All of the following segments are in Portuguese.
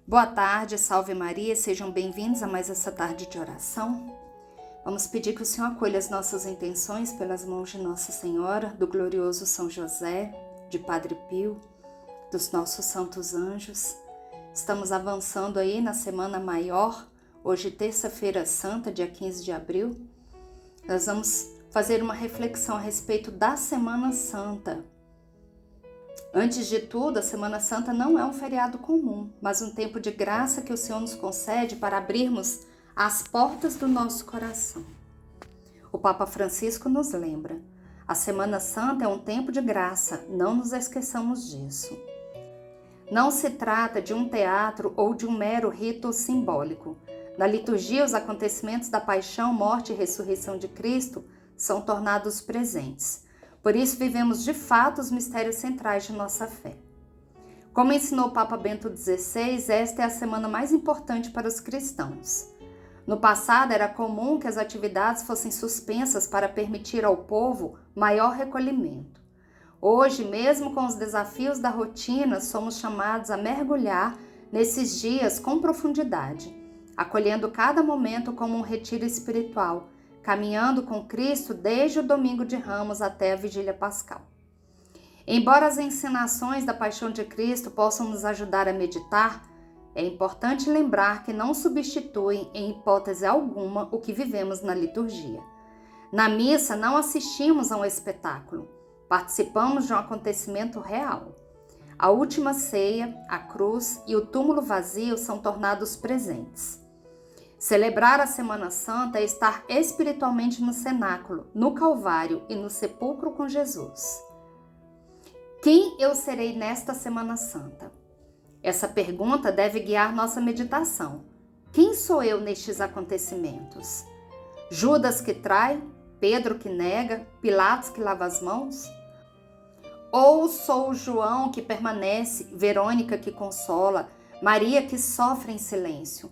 Boa tarde, salve Maria, sejam bem-vindos a mais essa tarde de oração. Vamos pedir que o Senhor acolha as nossas intenções pelas mãos de Nossa Senhora, do glorioso São José, de Padre Pio, dos nossos santos anjos. Estamos avançando aí na Semana Maior, hoje terça-feira santa, dia 15 de abril. Nós vamos fazer uma reflexão a respeito da Semana Santa. Antes de tudo, a Semana Santa não é um feriado comum, mas um tempo de graça que o Senhor nos concede para abrirmos as portas do nosso coração. O Papa Francisco nos lembra, a Semana Santa é um tempo de graça, não nos esqueçamos disso. Não se trata de um teatro ou de um mero rito simbólico. Na liturgia, os acontecimentos da paixão, morte e ressurreição de Cristo são tornados presentes. Por isso, vivemos de fato os mistérios centrais de nossa fé. Como ensinou o Papa Bento XVI, esta é a semana mais importante para os cristãos. No passado, era comum que as atividades fossem suspensas para permitir ao povo maior recolhimento. Hoje, mesmo com os desafios da rotina, somos chamados a mergulhar nesses dias com profundidade, acolhendo cada momento como um retiro espiritual, caminhando com Cristo desde o Domingo de Ramos até a Vigília Pascal. Embora as ensinações da Paixão de Cristo possam nos ajudar a meditar, é importante lembrar que não substituem, em hipótese alguma, o que vivemos na liturgia. Na missa, não assistimos a um espetáculo, participamos de um acontecimento real. A última ceia, a cruz e o túmulo vazio são tornados presentes. Celebrar a Semana Santa é estar espiritualmente no cenáculo, no Calvário e no sepulcro com Jesus. Quem eu serei nesta Semana Santa? Essa pergunta deve guiar nossa meditação. Quem sou eu nestes acontecimentos? Judas que trai? Pedro que nega? Pilatos que lava as mãos? Ou sou João que permanece, Verônica que consola, Maria que sofre em silêncio?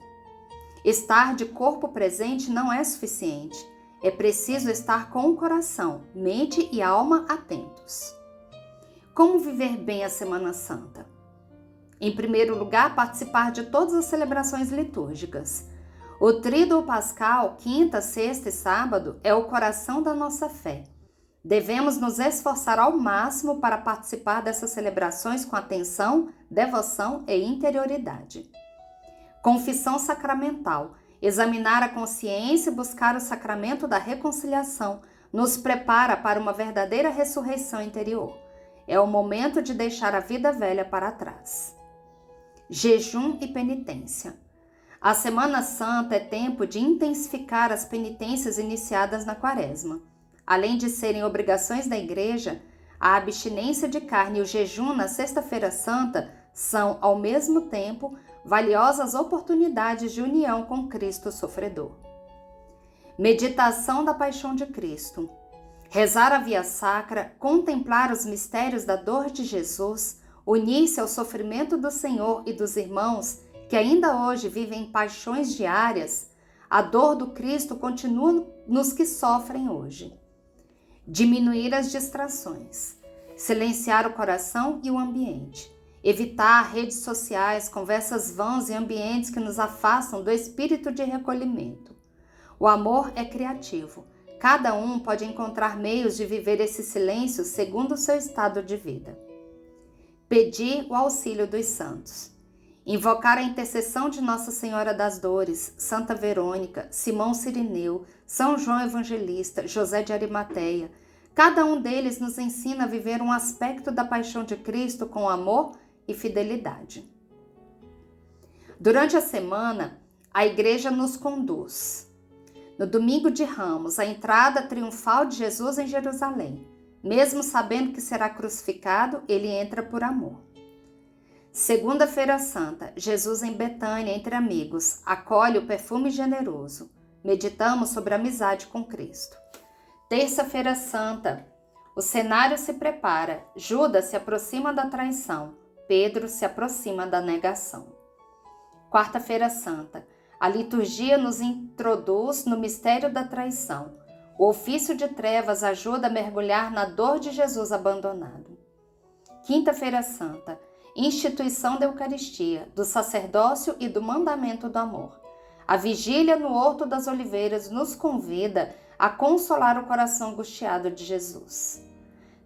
Estar de corpo presente não é suficiente. É preciso estar com o coração, mente e alma atentos. Como viver bem a Semana Santa? Em primeiro lugar, participar de todas as celebrações litúrgicas. O Tríduo Pascal, quinta, sexta e sábado, é o coração da nossa fé. Devemos nos esforçar ao máximo para participar dessas celebrações com atenção, devoção e interioridade. Confissão sacramental. Examinar a consciência e buscar o sacramento da reconciliação nos prepara para uma verdadeira ressurreição interior. É o momento de deixar a vida velha para trás. Jejum e penitência. A Semana Santa é tempo de intensificar as penitências iniciadas na Quaresma. Além de serem obrigações da Igreja, a abstinência de carne e o jejum na Sexta-feira Santa são, ao mesmo tempo, valiosas oportunidades de união com Cristo sofredor. Meditação da Paixão de Cristo. Rezar a Via Sacra, contemplar os mistérios da dor de Jesus, unir-se ao sofrimento do Senhor e dos irmãos que ainda hoje vivem paixões diárias, a dor do Cristo continua nos que sofrem hoje. Diminuir as distrações. Silenciar o coração e o ambiente. Evitar redes sociais, conversas vãs e ambientes que nos afastam do espírito de recolhimento. O amor é criativo. Cada um pode encontrar meios de viver esse silêncio segundo o seu estado de vida. Pedir o auxílio dos santos. Invocar a intercessão de Nossa Senhora das Dores, Santa Verônica, Simão Cirineu, São João Evangelista, José de Arimateia. Cada um deles nos ensina a viver um aspecto da paixão de Cristo com amor e fidelidade. Durante a semana, a Igreja nos conduz. No Domingo de Ramos, a entrada triunfal de Jesus em Jerusalém. Mesmo sabendo que será crucificado, ele entra por amor. Segunda-feira Santa, Jesus em Betânia, entre amigos, acolhe o perfume generoso. Meditamos sobre a amizade com Cristo. Terça-feira Santa, o cenário se prepara. Judas se aproxima da traição. Pedro se aproxima da negação. Quarta-feira Santa, a liturgia nos introduz no mistério da traição. O ofício de trevas ajuda a mergulhar na dor de Jesus abandonado. Quinta-feira Santa, instituição da Eucaristia, do sacerdócio e do mandamento do amor. A vigília no Horto das Oliveiras nos convida a consolar o coração angustiado de Jesus.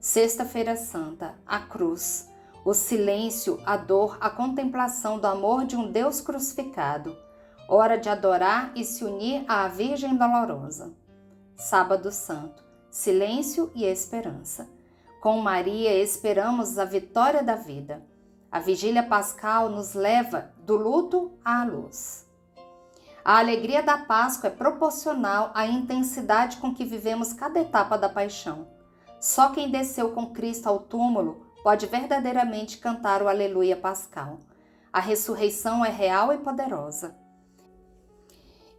Sexta-feira Santa, a cruz, o silêncio, a dor, a contemplação do amor de um Deus crucificado. Hora de adorar e se unir à Virgem Dolorosa. Sábado Santo, silêncio e esperança. Com Maria esperamos a vitória da vida. A vigília pascal nos leva do luto à luz. A alegria da Páscoa é proporcional à intensidade com que vivemos cada etapa da paixão. Só quem desceu com Cristo ao túmulo pode verdadeiramente cantar o Aleluia Pascal. A ressurreição é real e poderosa.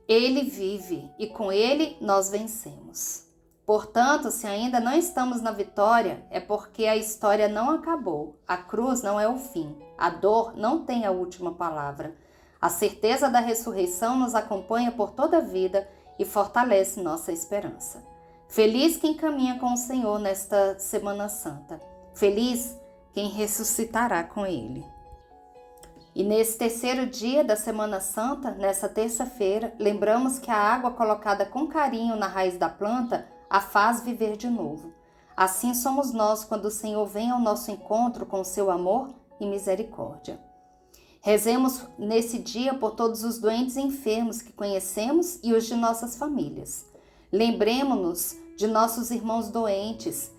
Ele vive e com ele nós vencemos. Portanto, se ainda não estamos na vitória, é porque a história não acabou. A cruz não é o fim. A dor não tem a última palavra. A certeza da ressurreição nos acompanha por toda a vida e fortalece nossa esperança. Feliz quem caminha com o Senhor nesta Semana Santa. Feliz quem ressuscitará com Ele. E nesse terceiro dia da Semana Santa, nessa terça-feira, lembramos que a água colocada com carinho na raiz da planta a faz viver de novo. Assim somos nós quando o Senhor vem ao nosso encontro com o seu amor e misericórdia. Rezemos nesse dia por todos os doentes e enfermos que conhecemos e os de nossas famílias. Lembremos-nos de nossos irmãos doentes,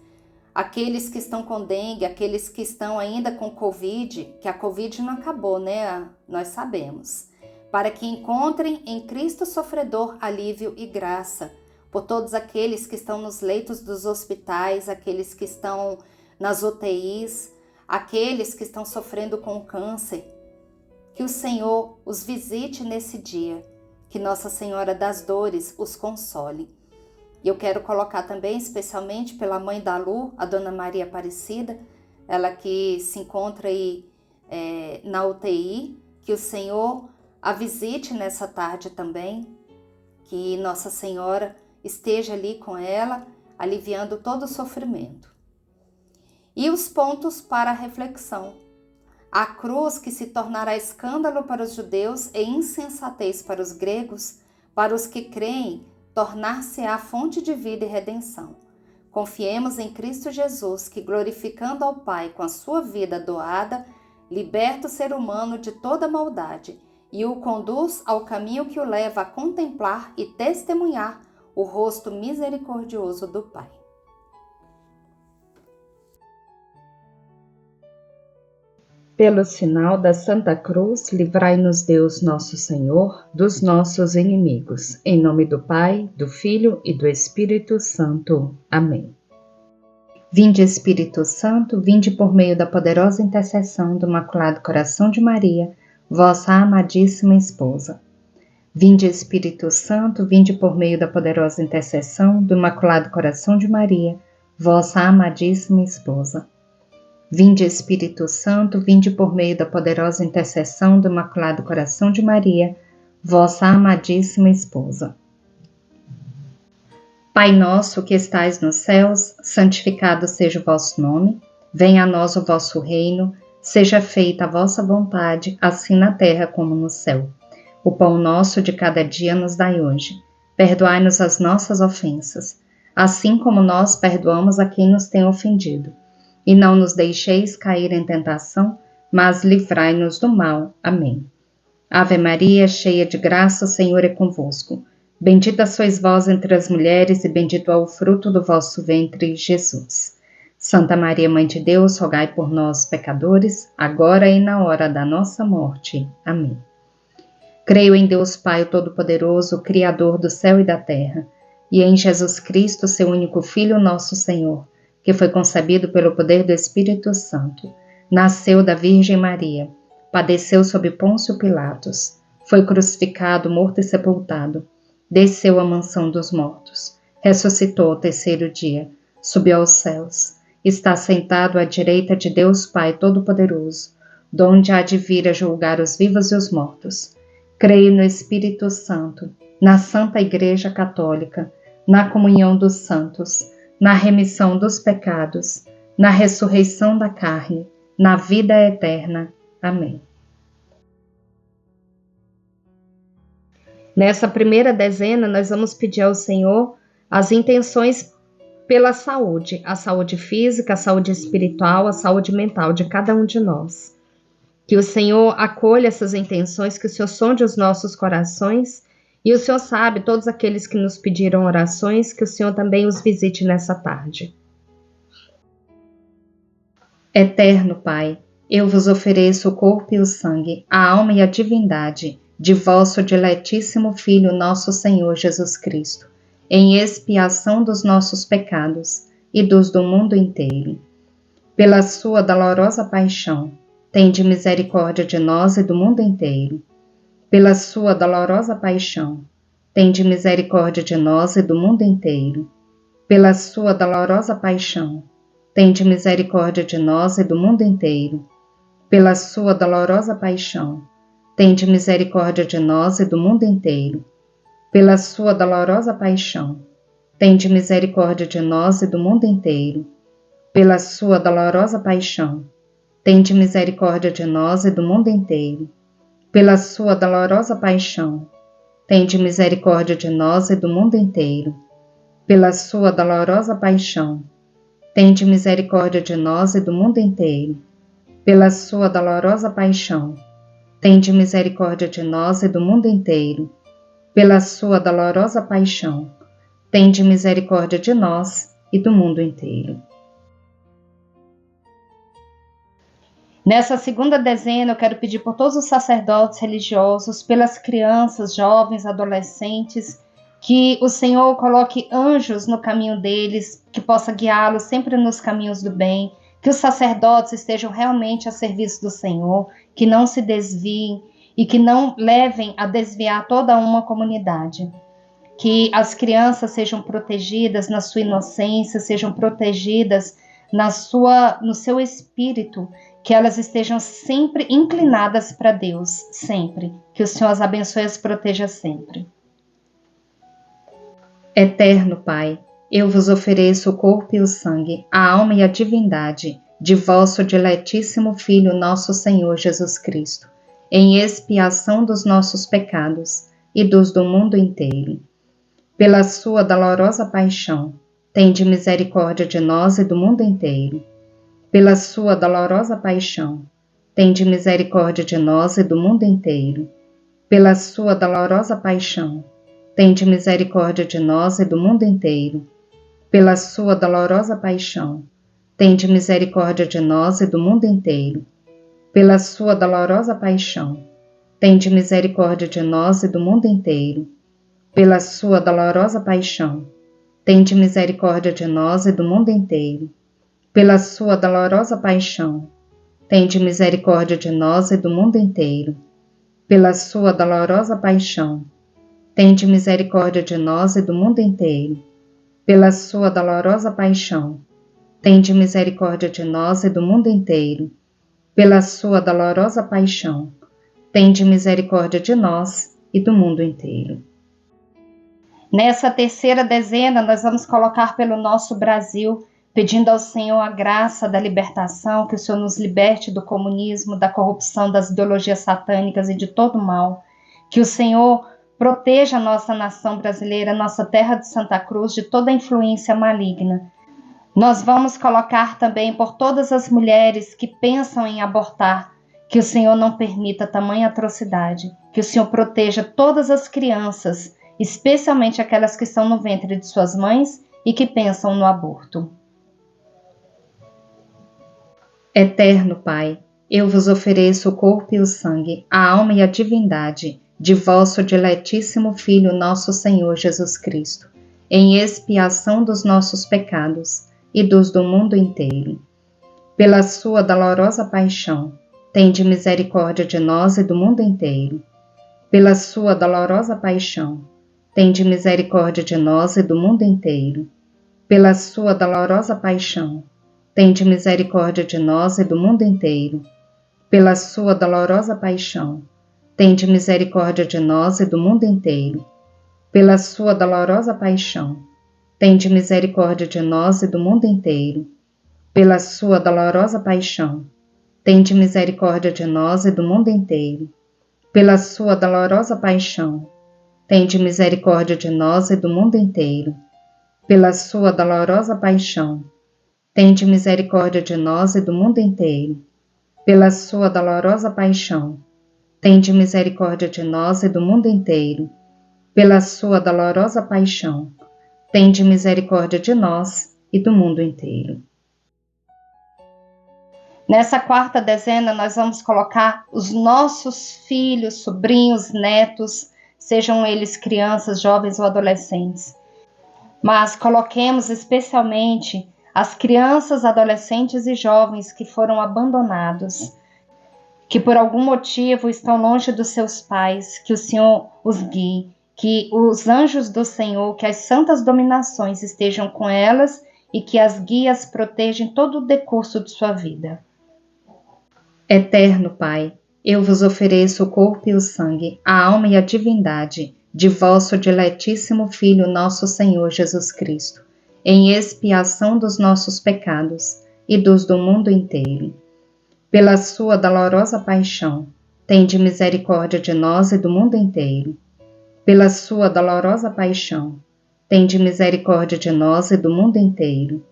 aqueles que estão com dengue, aqueles que estão ainda com Covid, que a Covid não acabou, né? Nós sabemos. Para que encontrem em Cristo sofredor alívio e graça, por todos aqueles que estão nos leitos dos hospitais, aqueles que estão nas UTIs, aqueles que estão sofrendo com câncer. Que o Senhor os visite nesse dia, que Nossa Senhora das Dores os console. E eu quero colocar também, especialmente pela mãe da Lu, a Dona Maria Aparecida, ela que se encontra aí na UTI, que o Senhor a visite nessa tarde também, que Nossa Senhora esteja ali com ela, aliviando todo o sofrimento. E os pontos para a reflexão. A cruz que se tornará escândalo para os judeus e insensatez para os gregos, para os que creem, tornar-se-á fonte de vida e redenção. Confiemos em Cristo Jesus, que glorificando ao Pai com a sua vida doada, liberta o ser humano de toda maldade e o conduz ao caminho que o leva a contemplar e testemunhar o rosto misericordioso do Pai. Pelo sinal da Santa Cruz, livrai-nos Deus nosso Senhor dos nossos inimigos. Em nome do Pai, do Filho e do Espírito Santo. Amém. Vinde, Espírito Santo, vinde por meio da poderosa intercessão do Imaculado Coração de Maria, vossa amadíssima esposa. Vinde, Espírito Santo, vinde por meio da poderosa intercessão do Imaculado Coração de Maria, vossa amadíssima esposa. Vinde, Espírito Santo, vinde por meio da poderosa intercessão do Imaculado Coração de Maria, vossa amadíssima esposa. Pai nosso que estais nos céus, santificado seja o vosso nome, venha a nós o vosso reino, seja feita a vossa vontade, assim na terra como no céu. O pão nosso de cada dia nos dai hoje. Perdoai-nos as nossas ofensas, assim como nós perdoamos a quem nos tem ofendido. E não nos deixeis cair em tentação, mas livrai-nos do mal. Amém. Ave Maria, cheia de graça, o Senhor é convosco. Bendita sois vós entre as mulheres, e bendito é o fruto do vosso ventre, Jesus. Santa Maria, Mãe de Deus, rogai por nós, pecadores, agora e na hora da nossa morte. Amém. Creio em Deus Pai Todo-Poderoso, Criador do céu e da terra, e em Jesus Cristo, seu único Filho, nosso Senhor, que foi concebido pelo poder do Espírito Santo, nasceu da Virgem Maria, padeceu sob Pôncio Pilatos, foi crucificado, morto e sepultado, desceu à mansão dos mortos, ressuscitou ao terceiro dia, subiu aos céus, está sentado à direita de Deus Pai Todo-Poderoso, donde há de vir a julgar os vivos e os mortos. Creio no Espírito Santo, na Santa Igreja Católica, na comunhão dos santos, na remissão dos pecados, na ressurreição da carne, na vida eterna. Amém. Nessa primeira dezena, nós vamos pedir ao Senhor as intenções pela saúde, a saúde física, a saúde espiritual, a saúde mental de cada um de nós. Que o Senhor acolha essas intenções, que o Senhor sonde os nossos corações, e o Senhor sabe todos aqueles que nos pediram orações, que o Senhor também os visite nessa tarde. Eterno Pai, eu vos ofereço o corpo e o sangue, a alma e a divindade de vosso diletíssimo Filho, nosso Senhor Jesus Cristo, em expiação dos nossos pecados e dos do mundo inteiro. Pela sua dolorosa paixão, tende misericórdia de nós e do mundo inteiro. Pela sua dolorosa paixão, tende misericórdia de nós e do mundo inteiro. Pela sua dolorosa paixão, tende misericórdia de nós e do mundo inteiro. Pela sua dolorosa paixão, tende misericórdia de nós e do mundo inteiro. Pela sua dolorosa paixão, tende misericórdia de nós e do mundo inteiro. Pela sua dolorosa paixão, tende misericórdia de nós e do mundo inteiro. Pela sua dolorosa paixão, tende misericórdia de nós e do mundo inteiro. Pela sua dolorosa paixão, tende misericórdia de nós e do mundo inteiro. Pela sua dolorosa paixão, tende misericórdia de nós e do mundo inteiro. Pela sua dolorosa paixão, tende misericórdia de nós e do mundo inteiro. Nessa segunda dezena, eu quero pedir por todos os sacerdotes religiosos, pelas crianças, jovens, adolescentes, que o Senhor coloque anjos no caminho deles, que possa guiá-los sempre nos caminhos do bem, que os sacerdotes estejam realmente a serviço do Senhor, que não se desviem e que não levem a desviar toda uma comunidade. Que as crianças sejam protegidas na sua inocência, sejam protegidas no seu espírito, que elas estejam sempre inclinadas para Deus, sempre. Que o Senhor as abençoe e as proteja sempre. Eterno Pai, eu vos ofereço o corpo e o sangue, a alma e a divindade de vosso diletíssimo Filho, nosso Senhor Jesus Cristo, em expiação dos nossos pecados e dos do mundo inteiro. Pela sua dolorosa paixão, tende misericórdia de nós e do mundo inteiro. Pela sua dolorosa paixão, tende misericórdia de nós e do mundo inteiro. Pela sua dolorosa paixão, tende misericórdia de nós e do mundo inteiro. Pela sua dolorosa paixão, tende misericórdia de nós e do mundo inteiro. Pela sua dolorosa paixão, tende misericórdia de nós e do mundo inteiro. Pela sua dolorosa paixão, tende misericórdia de nós e do mundo inteiro. Pela sua dolorosa paixão, tende misericórdia de nós e do mundo inteiro. Pela sua dolorosa paixão, tende misericórdia de nós e do mundo inteiro. Pela sua dolorosa paixão, tende misericórdia de nós e do mundo inteiro. Pela sua dolorosa paixão, tende misericórdia de nós e do mundo inteiro. Nessa terceira dezena, nós vamos colocar pelo nosso Brasil, pedindo ao Senhor a graça da libertação, que o Senhor nos liberte do comunismo, da corrupção, das ideologias satânicas e de todo o mal. Que o Senhor proteja a nossa nação brasileira, nossa terra de Santa Cruz, de toda influência maligna. Nós vamos colocar também por todas as mulheres que pensam em abortar, que o Senhor não permita tamanha atrocidade, que o Senhor proteja todas as crianças, especialmente aquelas que estão no ventre de suas mães e que pensam no aborto. Eterno Pai, eu vos ofereço o corpo e o sangue, a alma e a divindade de vosso diletíssimo Filho, nosso Senhor Jesus Cristo, em expiação dos nossos pecados e dos do mundo inteiro. Pela sua dolorosa paixão, tende misericórdia de nós e do mundo inteiro. Pela sua dolorosa paixão, tende misericórdia de nós e do mundo inteiro. Pela sua dolorosa paixão, tende misericórdia de nós e do mundo inteiro. Pela sua dolorosa paixão, tende misericórdia de nós e do mundo inteiro. Pela sua dolorosa paixão, tende misericórdia de nós e do mundo inteiro. Pela sua dolorosa paixão, tende misericórdia de nós e do mundo inteiro. Pela sua dolorosa paixão, tende misericórdia de nós e do mundo inteiro. Pela sua dolorosa paixão, tende misericórdia de nós e do mundo inteiro. Pela sua dolorosa paixão, tende misericórdia de nós e do mundo inteiro. Pela sua dolorosa paixão, tende misericórdia de nós e do mundo inteiro. Nessa quarta dezena, nós vamos colocar os nossos filhos, sobrinhos, netos, sejam eles crianças, jovens ou adolescentes. Mas coloquemos especialmente as crianças, adolescentes e jovens que foram abandonados, que por algum motivo estão longe dos seus pais, que o Senhor os guie, que os anjos do Senhor, que as santas dominações estejam com elas e que as guias protejam todo o decurso de sua vida. Eterno Pai, eu vos ofereço o corpo e o sangue, a alma e a divindade de vosso diletíssimo Filho, nosso Senhor Jesus Cristo, em expiação dos nossos pecados e dos do mundo inteiro. Pela sua dolorosa paixão, tende misericórdia de nós e do mundo inteiro. Pela sua dolorosa paixão, tende misericórdia de nós e do mundo inteiro.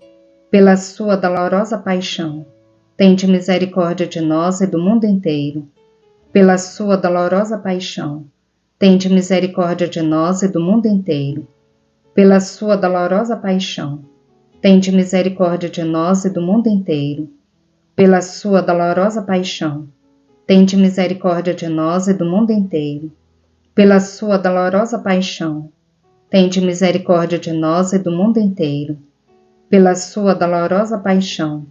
Pela sua dolorosa paixão, tende misericórdia de nós e do mundo inteiro. Pela sua dolorosa paixão, tende misericórdia de nós e do mundo inteiro. Pela sua dolorosa paixão, tende misericórdia de nós e do mundo inteiro. Pela sua dolorosa paixão, tende misericórdia de nós e do mundo inteiro. Pela sua dolorosa paixão, tende misericórdia de nós e do mundo inteiro. Pela sua dolorosa paixão,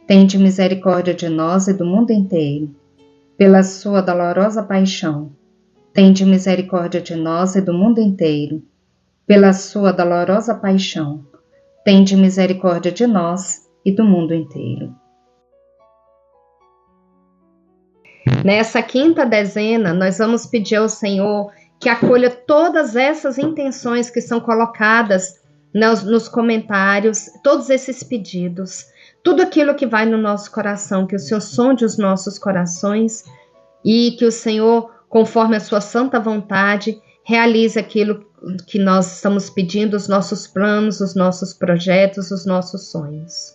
tende misericórdia de nós e do mundo inteiro. Pela sua dolorosa paixão, tende misericórdia de nós e do mundo inteiro. Pela sua dolorosa paixão, tende misericórdia de nós e do mundo inteiro. Nessa quinta dezena, nós vamos pedir ao Senhor que acolha todas essas intenções que são colocadas nos comentários, todos esses pedidos, tudo aquilo que vai no nosso coração, que o Senhor sonde os nossos corações e que o Senhor, conforme a sua santa vontade, realize aquilo que nós estamos pedindo, os nossos planos, os nossos projetos, os nossos sonhos.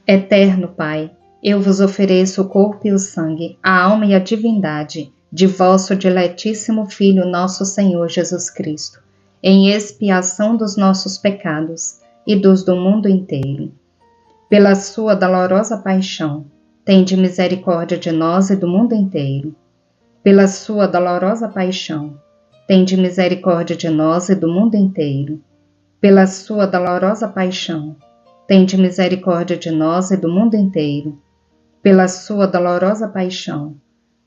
Eterno Pai, eu vos ofereço o corpo e o sangue, a alma e a divindade de vosso diletíssimo Filho, nosso Senhor Jesus Cristo, em expiação dos nossos pecados e dos do mundo inteiro. Pela sua dolorosa paixão, tende misericórdia de nós e do mundo inteiro. Pela sua dolorosa paixão, tende misericórdia de nós e do mundo inteiro. Pela sua dolorosa paixão, tende misericórdia de nós e do mundo inteiro. Pela sua dolorosa paixão,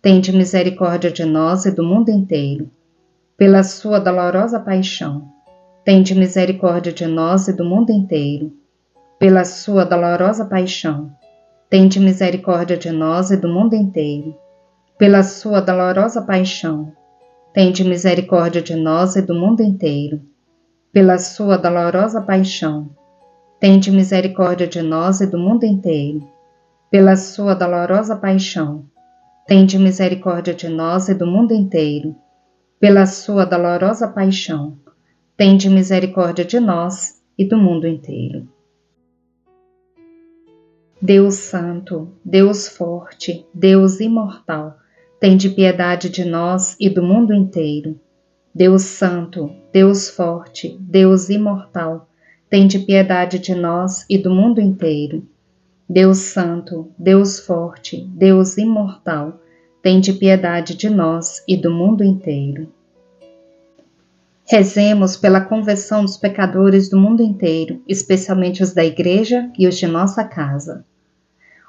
tende misericórdia de nós e do mundo inteiro. Pela sua dolorosa paixão, tende misericórdia de nós e do mundo inteiro. Pela sua dolorosa paixão, tende misericórdia de nós e do mundo inteiro. Pela sua dolorosa paixão, tende misericórdia de nós e do mundo inteiro. Pela sua dolorosa paixão, tende misericórdia de nós e do mundo inteiro. Pela sua dolorosa paixão, tende misericórdia de nós e do mundo inteiro. Pela sua dolorosa paixão, tende misericórdia de nós e do mundo inteiro. Deus Santo, Deus Forte, Deus Imortal, tende piedade de nós e do mundo inteiro. Deus Santo, Deus Forte, Deus Imortal, tende piedade de nós e do mundo inteiro. Deus Santo, Deus Forte, Deus Imortal, tende piedade de nós e do mundo inteiro. Rezemos pela conversão dos pecadores do mundo inteiro, especialmente os da Igreja e os de nossa casa.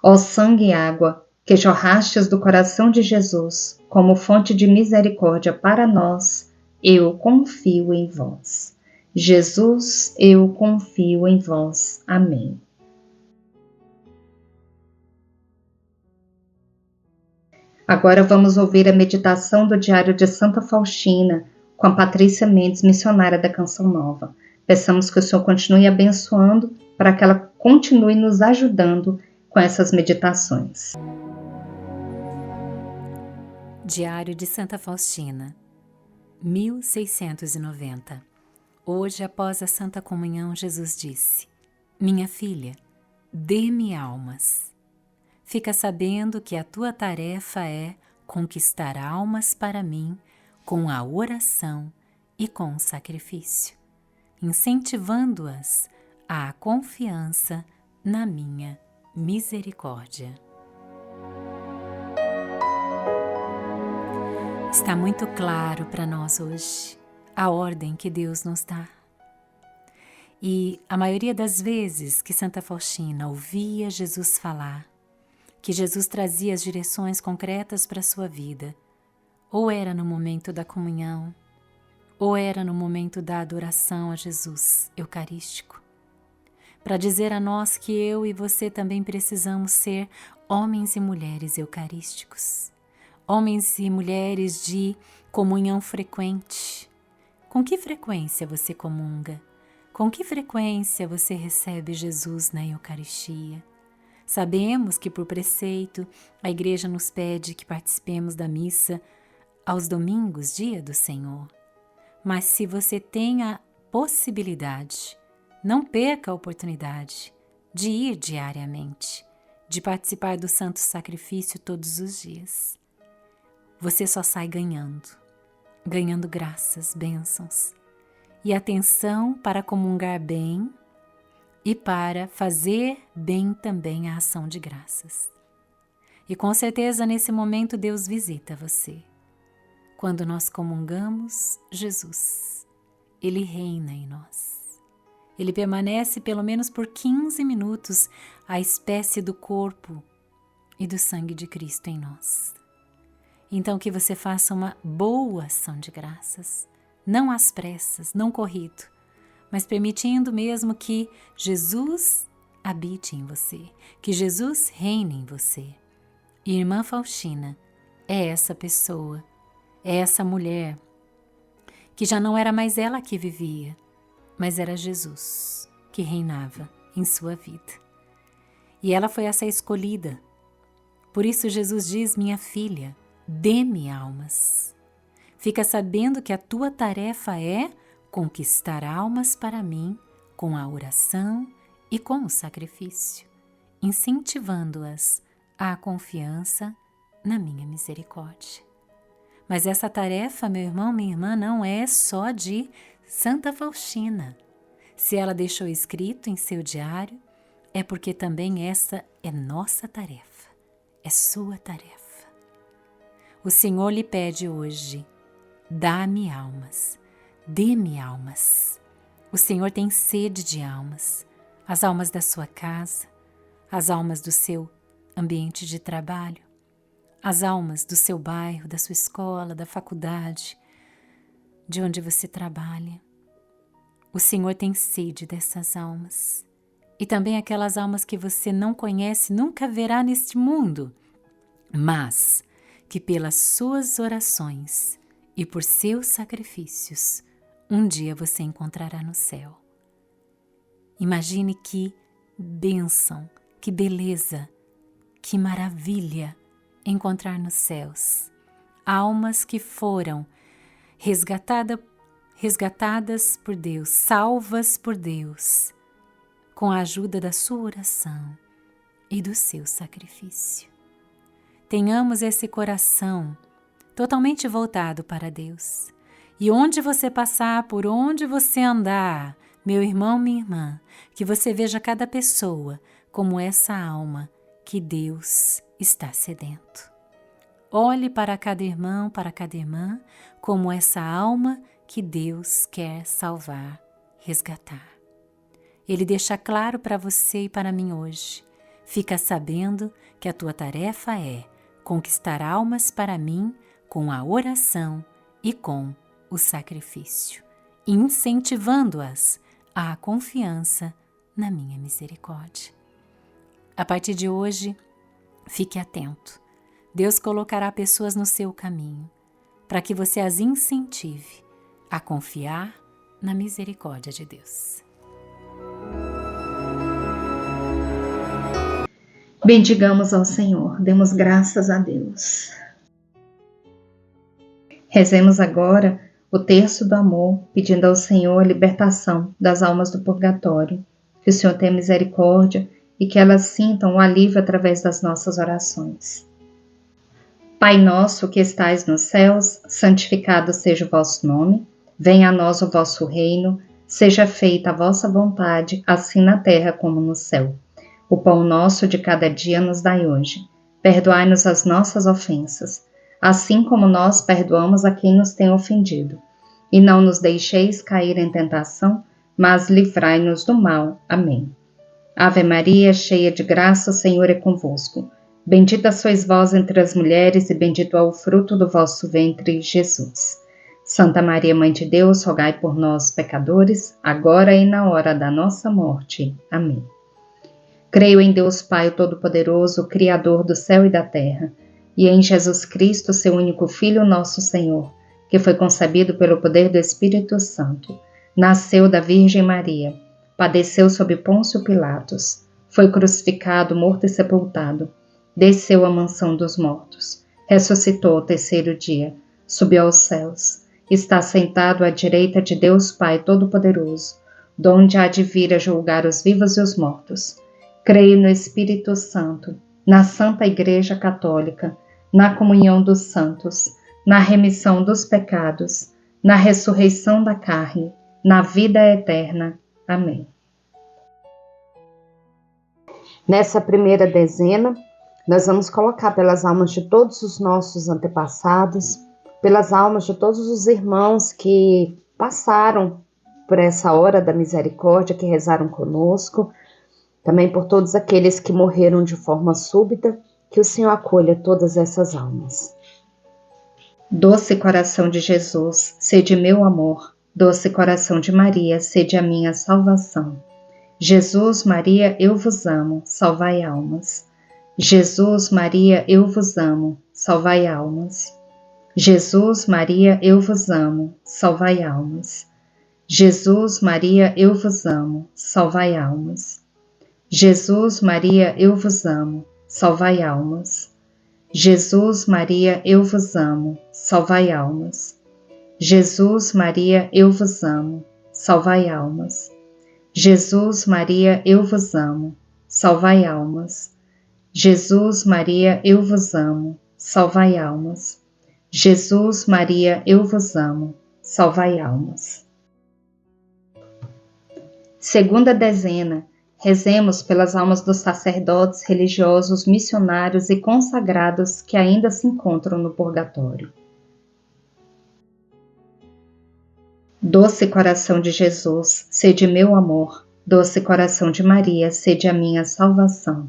Ó sangue e água, que jorrastes do coração de Jesus, como fonte de misericórdia para nós, eu confio em vós. Jesus, eu confio em vós. Amém. Agora vamos ouvir a meditação do Diário de Santa Faustina, com a Patrícia Mendes, missionária da Canção Nova. Peçamos que o Senhor continue abençoando para que ela continue nos ajudando com essas meditações. Diário de Santa Faustina, 1690. Hoje, após a Santa Comunhão, Jesus disse: Minha filha, dê-me almas. Fica sabendo que a tua tarefa é conquistar almas para mim com a oração e com o sacrifício, incentivando-as à confiança na minha misericórdia. Está muito claro para nós hoje a ordem que Deus nos dá. E a maioria das vezes que Santa Faustina ouvia Jesus falar, que Jesus trazia as direções concretas para a sua vida, ou era no momento da comunhão, ou era no momento da adoração a Jesus eucarístico, para dizer a nós que eu e você também precisamos ser homens e mulheres eucarísticos, homens e mulheres de comunhão frequente. Com que frequência você comunga? Com que frequência você recebe Jesus na Eucaristia? Sabemos que por preceito a Igreja nos pede que participemos da missa aos domingos, dia do Senhor. Mas se você tem a possibilidade, não perca a oportunidade de ir diariamente, de participar do Santo Sacrifício todos os dias. Você só sai ganhando graças, bênçãos e atenção para comungar bem e para fazer bem também a ação de graças. E com certeza nesse momento Deus visita você. Quando nós comungamos Jesus, Ele reina em nós. Ele permanece pelo menos por 15 minutos a espécie do corpo e do sangue de Cristo em nós. Então que você faça uma boa ação de graças, não às pressas, não corrido, mas permitindo mesmo que Jesus habite em você, que Jesus reine em você. E Irmã Faustina é essa pessoa, é essa mulher que já não era mais ela que vivia, mas era Jesus que reinava em sua vida. E ela foi essa escolhida. Por isso Jesus diz: minha filha, dê-me almas. Fica sabendo que a tua tarefa é conquistar almas para mim com a oração e com o sacrifício, incentivando-as à confiança na minha misericórdia. Mas essa tarefa, meu irmão, minha irmã, não é só de Santa Faustina. Se ela deixou escrito em seu diário, é porque também essa é nossa tarefa, é sua tarefa. O Senhor lhe pede hoje: dá-me almas, dê-me almas. O Senhor tem sede de almas, as almas da sua casa, as almas do seu ambiente de trabalho, as almas do seu bairro, da sua escola, da faculdade, de onde você trabalha. O Senhor tem sede dessas almas e também aquelas almas que você não conhece, nunca verá neste mundo, mas que pelas suas orações e por seus sacrifícios, um dia você encontrará no céu. Imagine que bênção, que beleza, que maravilha encontrar nos céus almas que foram resgatadas por Deus, salvas por Deus, com a ajuda da sua oração e do seu sacrifício. Tenhamos esse coração totalmente voltado para Deus. E onde você passar, por onde você andar, meu irmão, minha irmã, que você veja cada pessoa como essa alma que Deus está sedento. Olhe para cada irmão, para cada irmã, como essa alma que Deus quer salvar, resgatar. Ele deixa claro para você e para mim hoje. Fica sabendo que a tua tarefa é conquistar almas para mim com a oração e com o sacrifício, incentivando-as à confiança na minha misericórdia. A partir de hoje, fique atento. Deus colocará pessoas no seu caminho para que você as incentive a confiar na misericórdia de Deus. Bendigamos ao Senhor, demos graças a Deus. Rezemos agora o terço do amor, pedindo ao Senhor a libertação das almas do purgatório, que o Senhor tenha misericórdia e que elas sintam o alívio através das nossas orações. Pai nosso que estais nos céus, santificado seja o vosso nome, venha a nós o vosso reino, seja feita a vossa vontade, assim na terra como no céu. O pão nosso de cada dia nos dai hoje. Perdoai-nos as nossas ofensas, assim como nós perdoamos a quem nos tem ofendido. E não nos deixeis cair em tentação, mas livrai-nos do mal. Amém. Ave Maria, cheia de graça, o Senhor é convosco. Bendita sois vós entre as mulheres, e bendito é o fruto do vosso ventre, Jesus. Santa Maria, Mãe de Deus, rogai por nós, pecadores, agora e na hora da nossa morte. Amém. Creio em Deus Pai Todo-Poderoso, Criador do céu e da terra, e em Jesus Cristo, seu único Filho, nosso Senhor, que foi concebido pelo poder do Espírito Santo, nasceu da Virgem Maria, padeceu sob Pôncio Pilatos, foi crucificado, morto e sepultado, desceu à mansão dos mortos, ressuscitou ao terceiro dia, subiu aos céus, está sentado à direita de Deus Pai Todo-Poderoso, donde há de vir a julgar os vivos e os mortos. Creio no Espírito Santo, na Santa Igreja Católica, na comunhão dos santos, na remissão dos pecados, na ressurreição da carne, na vida eterna. Amém. Nessa primeira dezena, nós vamos colocar pelas almas de todos os nossos antepassados, pelas almas de todos os irmãos que passaram por essa hora da misericórdia, que rezaram conosco, também por todos aqueles que morreram de forma súbita, que o Senhor acolha todas essas almas. Doce coração de Jesus, sede meu amor. Doce coração de Maria, sede a minha salvação. Jesus, Maria, eu vos amo, salvai almas. Jesus, Maria, eu vos amo, salvai almas. Jesus, Maria, eu vos amo, salvai almas. Jesus, Maria, eu vos amo, salvai almas. Jesus, Maria, eu vos amo, salvai almas. Jesus, Maria, eu vos amo, salvai almas. Jesus, Maria, eu vos amo, salvai almas. Jesus, Maria, eu vos amo, salvai almas. Jesus, Maria, eu vos amo, salvai almas. Jesus, Maria, eu vos amo, salvai almas. Segunda dezena. Rezemos pelas almas dos sacerdotes, religiosos, missionários e consagrados que ainda se encontram no purgatório. Doce coração de Jesus, sede meu amor. Doce coração de Maria, sede a minha salvação.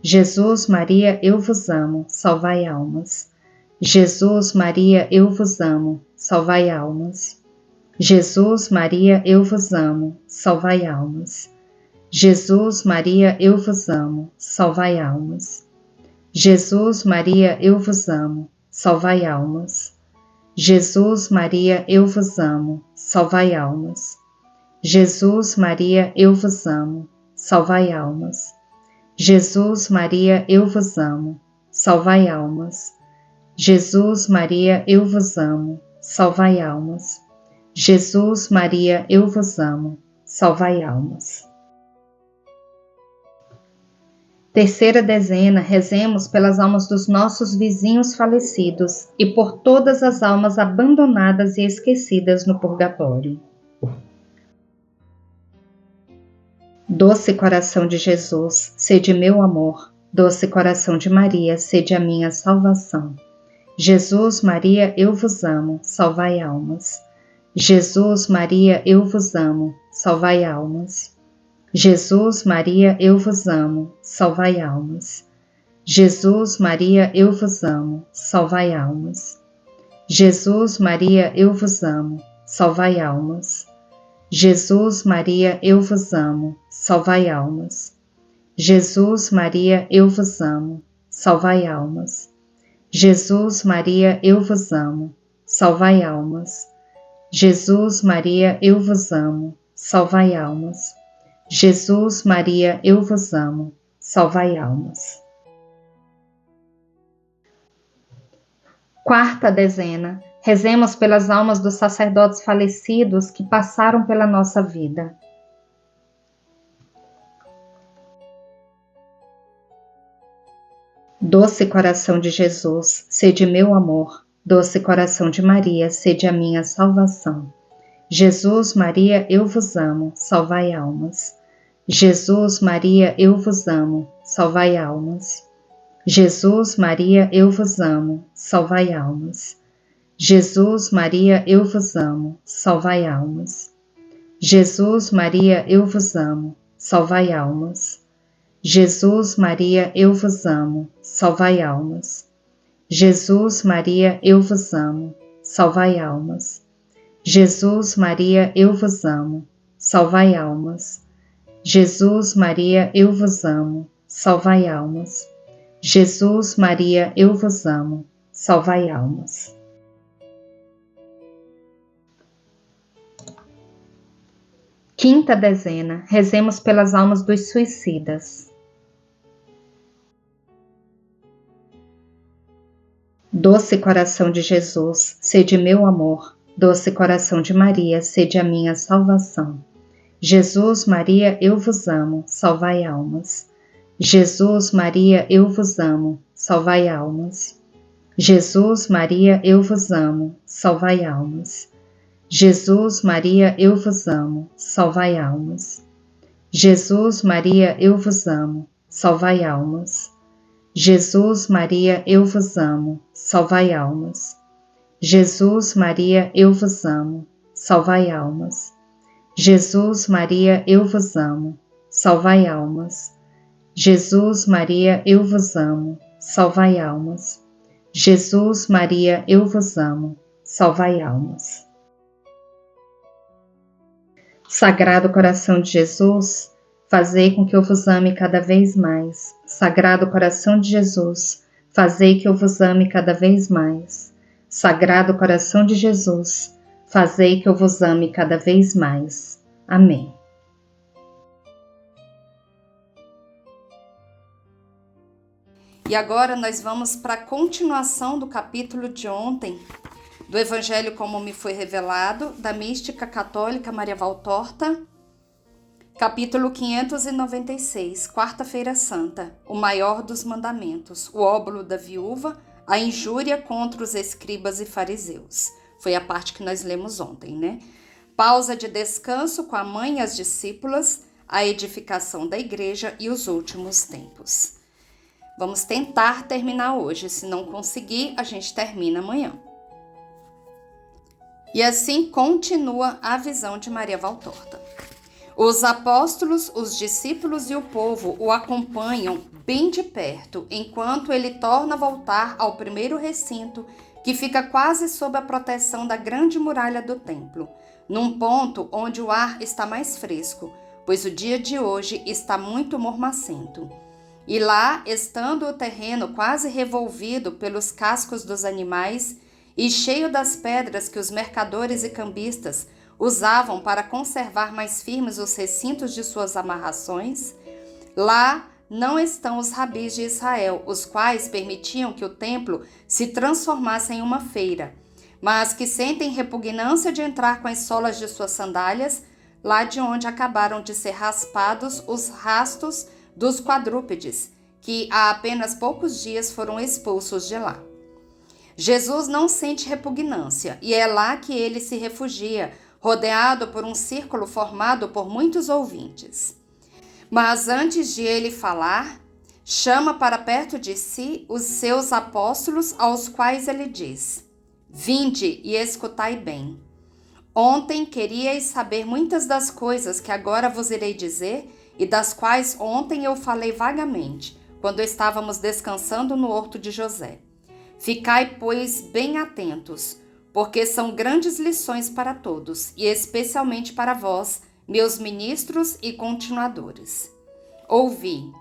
Jesus, Maria, eu vos amo, salvai almas. Jesus, Maria, eu vos amo, salvai almas. Jesus, Maria, eu vos amo, salvai almas. Jesus, Maria, eu vos amo, salvai almas. Jesus, Maria, eu vos amo, salvai almas. Jesus, Maria, eu vos amo, salvai almas. Jesus, Maria, eu vos amo, salvai almas. Jesus, Maria, eu vos amo, salvai almas. Jesus, Maria, eu vos amo, salvai almas. Jesus, Maria, eu vos amo, salvai almas. Terceira dezena, rezemos pelas almas dos nossos vizinhos falecidos e por todas as almas abandonadas e esquecidas no purgatório. Doce coração de Jesus, sede meu amor. Doce coração de Maria, sede a minha salvação. Jesus, Maria, eu vos amo, salvai almas. Jesus, Maria, eu vos amo, salvai almas. Jesus, Maria, eu vos amo, salvai almas. Jesus, Maria, eu vos amo, salvai almas. Jesus, Maria, eu vos amo, salvai almas. Jesus, Maria, eu vos amo, salvai almas. Jesus, Maria, eu vos amo, salvai almas. Jesus, Maria, eu vos amo, salvai almas. Jesus, Maria, eu vos amo, salvai almas. Jesus, Maria, eu vos amo, salvai almas. Quarta dezena. Rezemos pelas almas dos sacerdotes falecidos que passaram pela nossa vida. Doce coração de Jesus, sede meu amor. Doce coração de Maria, sede a minha salvação. Jesus, Maria, eu vos amo, salvai almas. Jesus, Maria, eu vos amo, salvai almas. Jesus, Maria, eu vos amo, salvai almas. Jesus, Maria, eu vos amo, salvai almas. Jesus, Maria, eu vos amo, salvai almas. Jesus, Maria, eu vos amo, salvai almas. Jesus, Maria, eu vos amo, salvai almas. Jesus, Maria, eu vos amo, salvai almas. Jesus, Maria, eu vos amo, salvai almas. Jesus, Maria, eu vos amo, salvai almas. Quinta dezena. Rezemos pelas almas dos suicidas. Doce coração de Jesus, sede meu amor. Doce coração de Maria, sede a minha salvação. Jesus, Maria, eu vos amo, salvai almas. Jesus, Maria, eu vos amo, salvai almas. Jesus, Maria, eu vos amo, salvai almas. Jesus, Maria, eu vos amo, salvai almas. Jesus, Maria, eu vos amo, salvai almas. Jesus, Maria, eu vos amo, salvai almas. Jesus, Maria, eu vos amo, salvai almas. Jesus, Maria, eu vos amo, salvai almas. Jesus, Maria, eu vos amo, salvai almas. Jesus, Maria, eu vos amo, salvai almas. Sagrado coração de Jesus, fazei com que eu vos ame cada vez mais. Sagrado coração de Jesus, fazei que eu vos ame cada vez mais. Sagrado coração de Jesus, fazei que eu vos ame cada vez mais. Amém. E agora nós vamos para a continuação do capítulo de ontem, do Evangelho como me foi revelado, da mística católica Maria Valtorta, capítulo 596, quarta-feira santa, o maior dos mandamentos, o óbolo da viúva, a injúria contra os escribas e fariseus. Foi a parte que nós lemos ontem, né? Pausa de descanso com a mãe e as discípulas, a edificação da igreja e os últimos tempos. Vamos tentar terminar hoje, se não conseguir, a gente termina amanhã. E assim continua a visão de Maria Valtorta. Os apóstolos, os discípulos e o povo o acompanham bem de perto, enquanto ele torna a voltar ao primeiro recinto, que fica quase sob a proteção da grande muralha do templo, num ponto onde o ar está mais fresco, pois o dia de hoje está muito mormacento. E lá, estando o terreno quase revolvido pelos cascos dos animais, e cheio das pedras que os mercadores e cambistas usavam para conservar mais firmes os recintos de suas amarrações, lá não estão os rabis de Israel, os quais permitiam que o templo se transformasse em uma feira, mas que sentem repugnância de entrar com as solas de suas sandálias, lá de onde acabaram de ser raspados os rastos dos quadrúpedes, que há apenas poucos dias foram expulsos de lá. Jesus não sente repugnância, e é lá que ele se refugia, rodeado por um círculo formado por muitos ouvintes. Mas antes de ele falar, chama para perto de si os seus apóstolos, aos quais ele diz: Vinde e escutai bem. Ontem queríeis saber muitas das coisas que agora vos irei dizer, e das quais ontem eu falei vagamente, quando estávamos descansando no horto de José. Ficai, pois, bem atentos, porque são grandes lições para todos, e especialmente para vós, meus ministros e continuadores. Ouvi.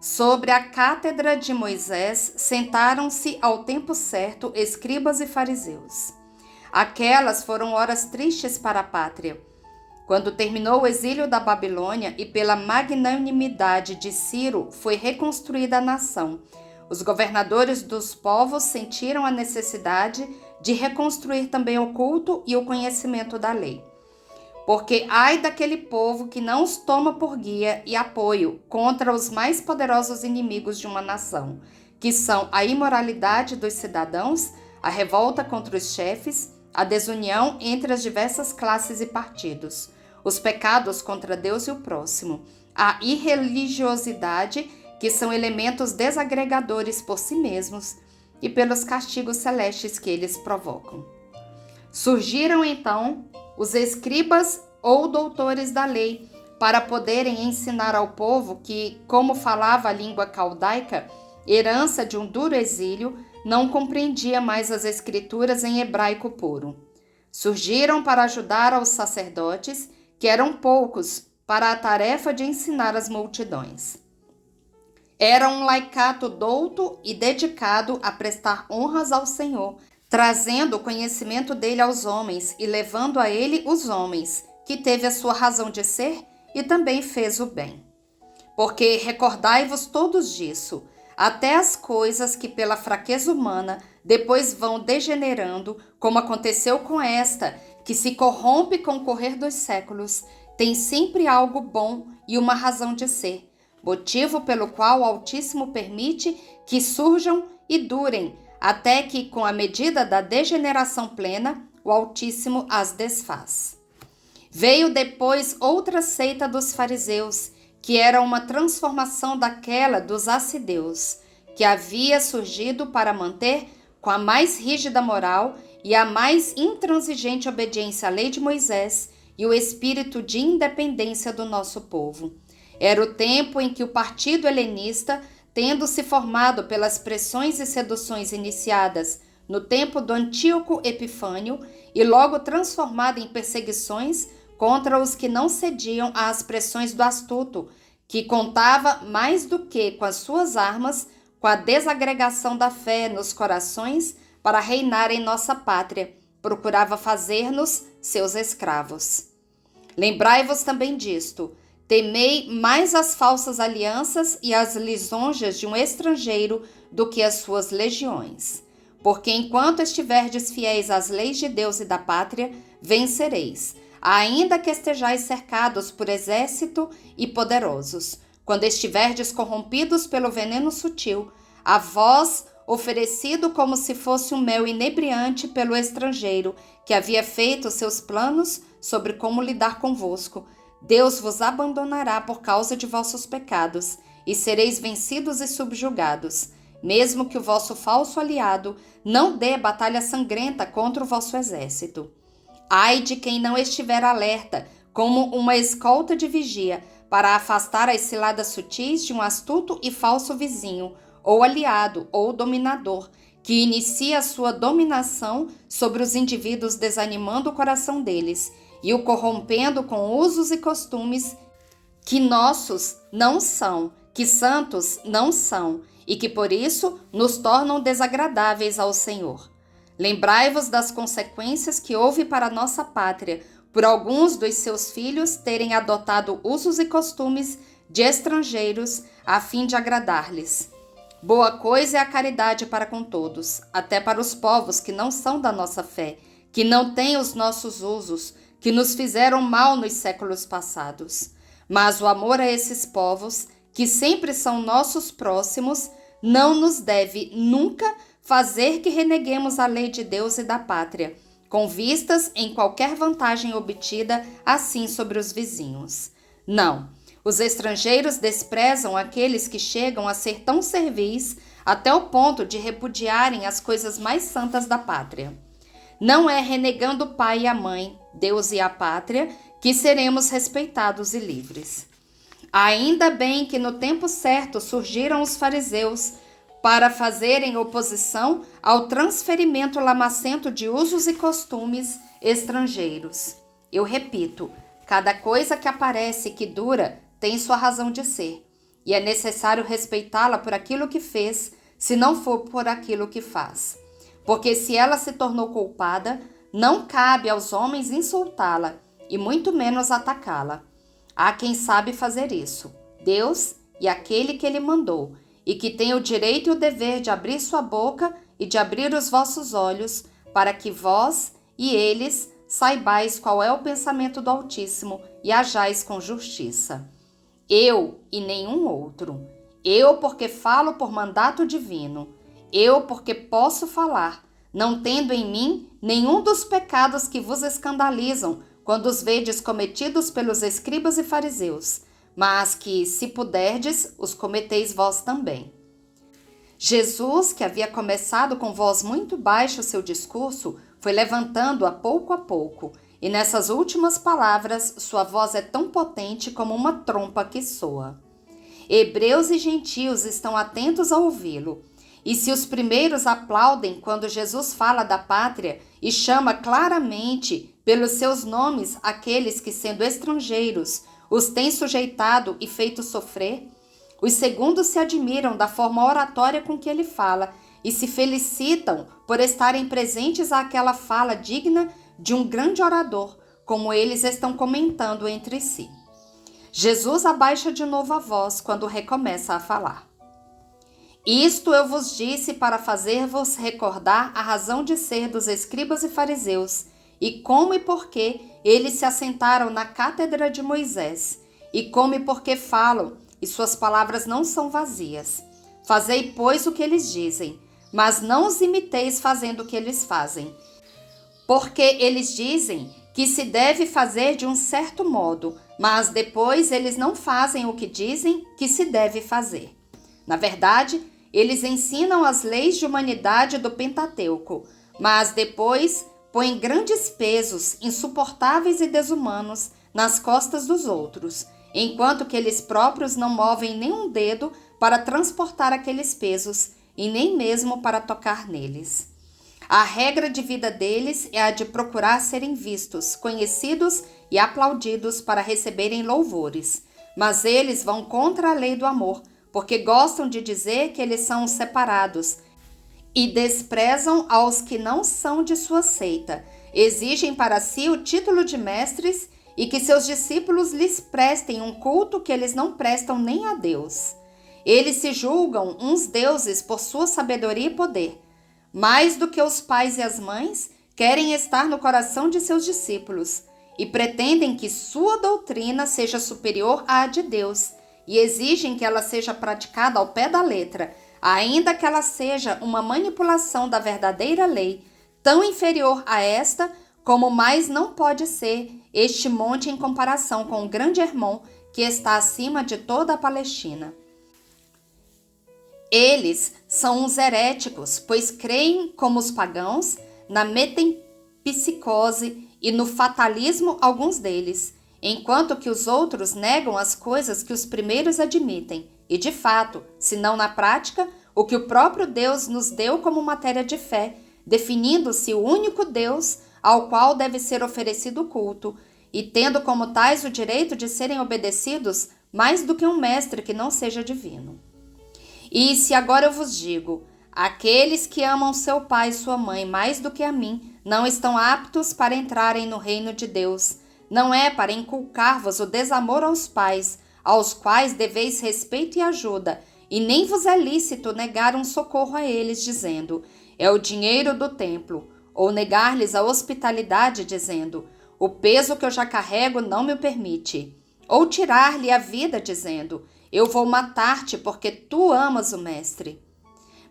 Sobre a cátedra de Moisés sentaram-se ao tempo certo escribas e fariseus. Aquelas foram horas tristes para a pátria. Quando terminou o exílio da Babilônia e pela magnanimidade de Ciro foi reconstruída a nação, Os governadores dos povos sentiram a necessidade de reconstruir também o culto e o conhecimento da lei. Porque ai daquele povo que não os toma por guia e apoio contra os mais poderosos inimigos de uma nação, que são a imoralidade dos cidadãos, a revolta contra os chefes, a desunião entre as diversas classes e partidos, os pecados contra Deus e o próximo, a irreligiosidade, que são elementos desagregadores por si mesmos e pelos castigos celestes que eles provocam. Surgiram então os escribas ou doutores da lei para poderem ensinar ao povo que, como falava a língua caldaica, herança de um duro exílio, não compreendia mais as escrituras em hebraico puro. Surgiram para ajudar aos sacerdotes, que eram poucos, para a tarefa de ensinar as multidões. Era um laicato douto e dedicado a prestar honras ao Senhor, trazendo o conhecimento dele aos homens e levando a ele os homens, que teve a sua razão de ser e também fez o bem. Porque recordai-vos todos disso, até as coisas que pela fraqueza humana depois vão degenerando, como aconteceu com esta, que se corrompe com o correr dos séculos, tem sempre algo bom e uma razão de ser, motivo pelo qual o Altíssimo permite que surjam e durem, até que, com a medida da degeneração plena, o Altíssimo as desfaz. Veio depois outra seita dos fariseus, que era uma transformação daquela dos assedeus, que havia surgido para manter, com a mais rígida moral e a mais intransigente obediência à lei de Moisés e o espírito de independência do nosso povo. Era o tempo em que o partido helenista, tendo se formado pelas pressões e seduções iniciadas no tempo do Antíoco Epifânio e logo transformado em perseguições contra os que não cediam às pressões do astuto, que contava mais do que com as suas armas, com a desagregação da fé nos corações para reinar em nossa pátria, procurava fazer-nos seus escravos. Lembrai-vos também disto. Temei mais as falsas alianças e as lisonjas de um estrangeiro do que as suas legiões. Porque enquanto estiverdes fiéis às leis de Deus e da pátria, vencereis, ainda que estejais cercados por exército e poderosos. Quando estiverdes corrompidos pelo veneno sutil, a vós oferecido como se fosse um mel inebriante pelo estrangeiro, que havia feito seus planos sobre como lidar convosco, Deus vos abandonará por causa de vossos pecados, e sereis vencidos e subjugados, mesmo que o vosso falso aliado não dê batalha sangrenta contra o vosso exército. Ai de quem não estiver alerta, como uma escolta de vigia, para afastar as ciladas sutis de um astuto e falso vizinho, ou aliado, ou dominador, que inicia a sua dominação sobre os indivíduos, desanimando o coração deles e o corrompendo com usos e costumes que nossos não são, que santos não são, e que por isso nos tornam desagradáveis ao Senhor. Lembrai-vos das consequências que houve para nossa pátria, por alguns dos seus filhos terem adotado usos e costumes de estrangeiros a fim de agradar-lhes. Boa coisa é a caridade para com todos, até para os povos que não são da nossa fé, que não têm os nossos usos, que nos fizeram mal nos séculos passados. Mas o amor a esses povos, que sempre são nossos próximos, não nos deve nunca fazer que reneguemos a lei de Deus e da pátria, com vistas em qualquer vantagem obtida assim sobre os vizinhos. Não, os estrangeiros desprezam aqueles que chegam a ser tão servis até o ponto de repudiarem as coisas mais santas da pátria. Não é renegando o pai e a mãe, Deus e a pátria, que seremos respeitados e livres. Ainda bem que no tempo certo surgiram os fariseus para fazerem oposição ao transferimento lamacento de usos e costumes estrangeiros. Eu repito, cada coisa que aparece e que dura tem sua razão de ser, e é necessário respeitá-la por aquilo que fez, se não for por aquilo que faz. Porque se ela se tornou culpada, não cabe aos homens insultá-la, e muito menos atacá-la. Há quem sabe fazer isso, Deus e aquele que ele mandou, e que tem o direito e o dever de abrir sua boca e de abrir os vossos olhos, para que vós e eles saibais qual é o pensamento do Altíssimo e hajais com justiça. Eu e nenhum outro. Eu porque falo por mandato divino. Eu porque posso falar, não tendo em mim nenhum dos pecados que vos escandalizam quando os vedes cometidos pelos escribas e fariseus, mas que, se puderdes, os cometeis vós também. Jesus, que havia começado com voz muito baixa o seu discurso, foi levantando-a pouco a pouco, e nessas últimas palavras sua voz é tão potente como uma trompa que soa. Hebreus e gentios estão atentos a ouvi-lo, e se os primeiros aplaudem quando Jesus fala da pátria e chama claramente pelos seus nomes aqueles que, sendo estrangeiros, os têm sujeitado e feito sofrer, os segundos se admiram da forma oratória com que ele fala e se felicitam por estarem presentes àquela fala digna de um grande orador, como eles estão comentando entre si. Jesus abaixa de novo a voz quando recomeça a falar. Isto eu vos disse para fazer-vos recordar a razão de ser dos escribas e fariseus, e como e por que eles se assentaram na cátedra de Moisés, e como e por que falam, e suas palavras não são vazias. Fazei, pois, o que eles dizem, mas não os imiteis fazendo o que eles fazem. Porque eles dizem que se deve fazer de um certo modo, mas depois eles não fazem o que dizem que se deve fazer. Na verdade, eles ensinam as leis de humanidade do Pentateuco, mas depois põem grandes pesos insuportáveis e desumanos nas costas dos outros, enquanto que eles próprios não movem nenhum dedo para transportar aqueles pesos e nem mesmo para tocar neles. A regra de vida deles é a de procurar serem vistos, conhecidos e aplaudidos para receberem louvores, mas eles vão contra a lei do amor, porque gostam de dizer que eles são separados e desprezam aos que não são de sua seita, exigem para si o título de mestres e que seus discípulos lhes prestem um culto que eles não prestam nem a Deus. Eles se julgam uns deuses por sua sabedoria e poder. Mais do que os pais e as mães, querem estar no coração de seus discípulos e pretendem que sua doutrina seja superior à de Deus e exigem que ela seja praticada ao pé da letra, ainda que ela seja uma manipulação da verdadeira lei, tão inferior a esta como mais não pode ser este monte em comparação com o grande Hermon que está acima de toda a Palestina. Eles são uns heréticos, pois creem, como os pagãos, na metempsicose e no fatalismo alguns deles, enquanto que os outros negam as coisas que os primeiros admitem, e de fato, se não na prática, o que o próprio Deus nos deu como matéria de fé, definindo-se o único Deus ao qual deve ser oferecido culto, e tendo como tais o direito de serem obedecidos mais do que um mestre que não seja divino. E se agora eu vos digo, aqueles que amam seu pai e sua mãe mais do que a mim, não estão aptos para entrarem no reino de Deus. Não é para inculcar-vos o desamor aos pais, aos quais deveis respeito e ajuda, e nem vos é lícito negar um socorro a eles, dizendo, é o dinheiro do templo, ou negar-lhes a hospitalidade, dizendo, o peso que eu já carrego não me o permite, ou tirar-lhe a vida, dizendo, eu vou matar-te porque tu amas o mestre.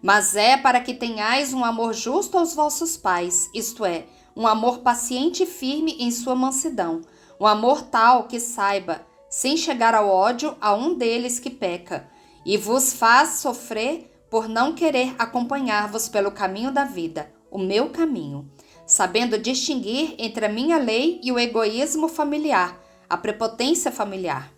Mas é para que tenhais um amor justo aos vossos pais, isto é, um amor paciente e firme em sua mansidão, um amor tal que saiba, sem chegar ao ódio, a um deles que peca, e vos faz sofrer por não querer acompanhar-vos pelo caminho da vida, o meu caminho, sabendo distinguir entre a minha lei e o egoísmo familiar, a prepotência familiar.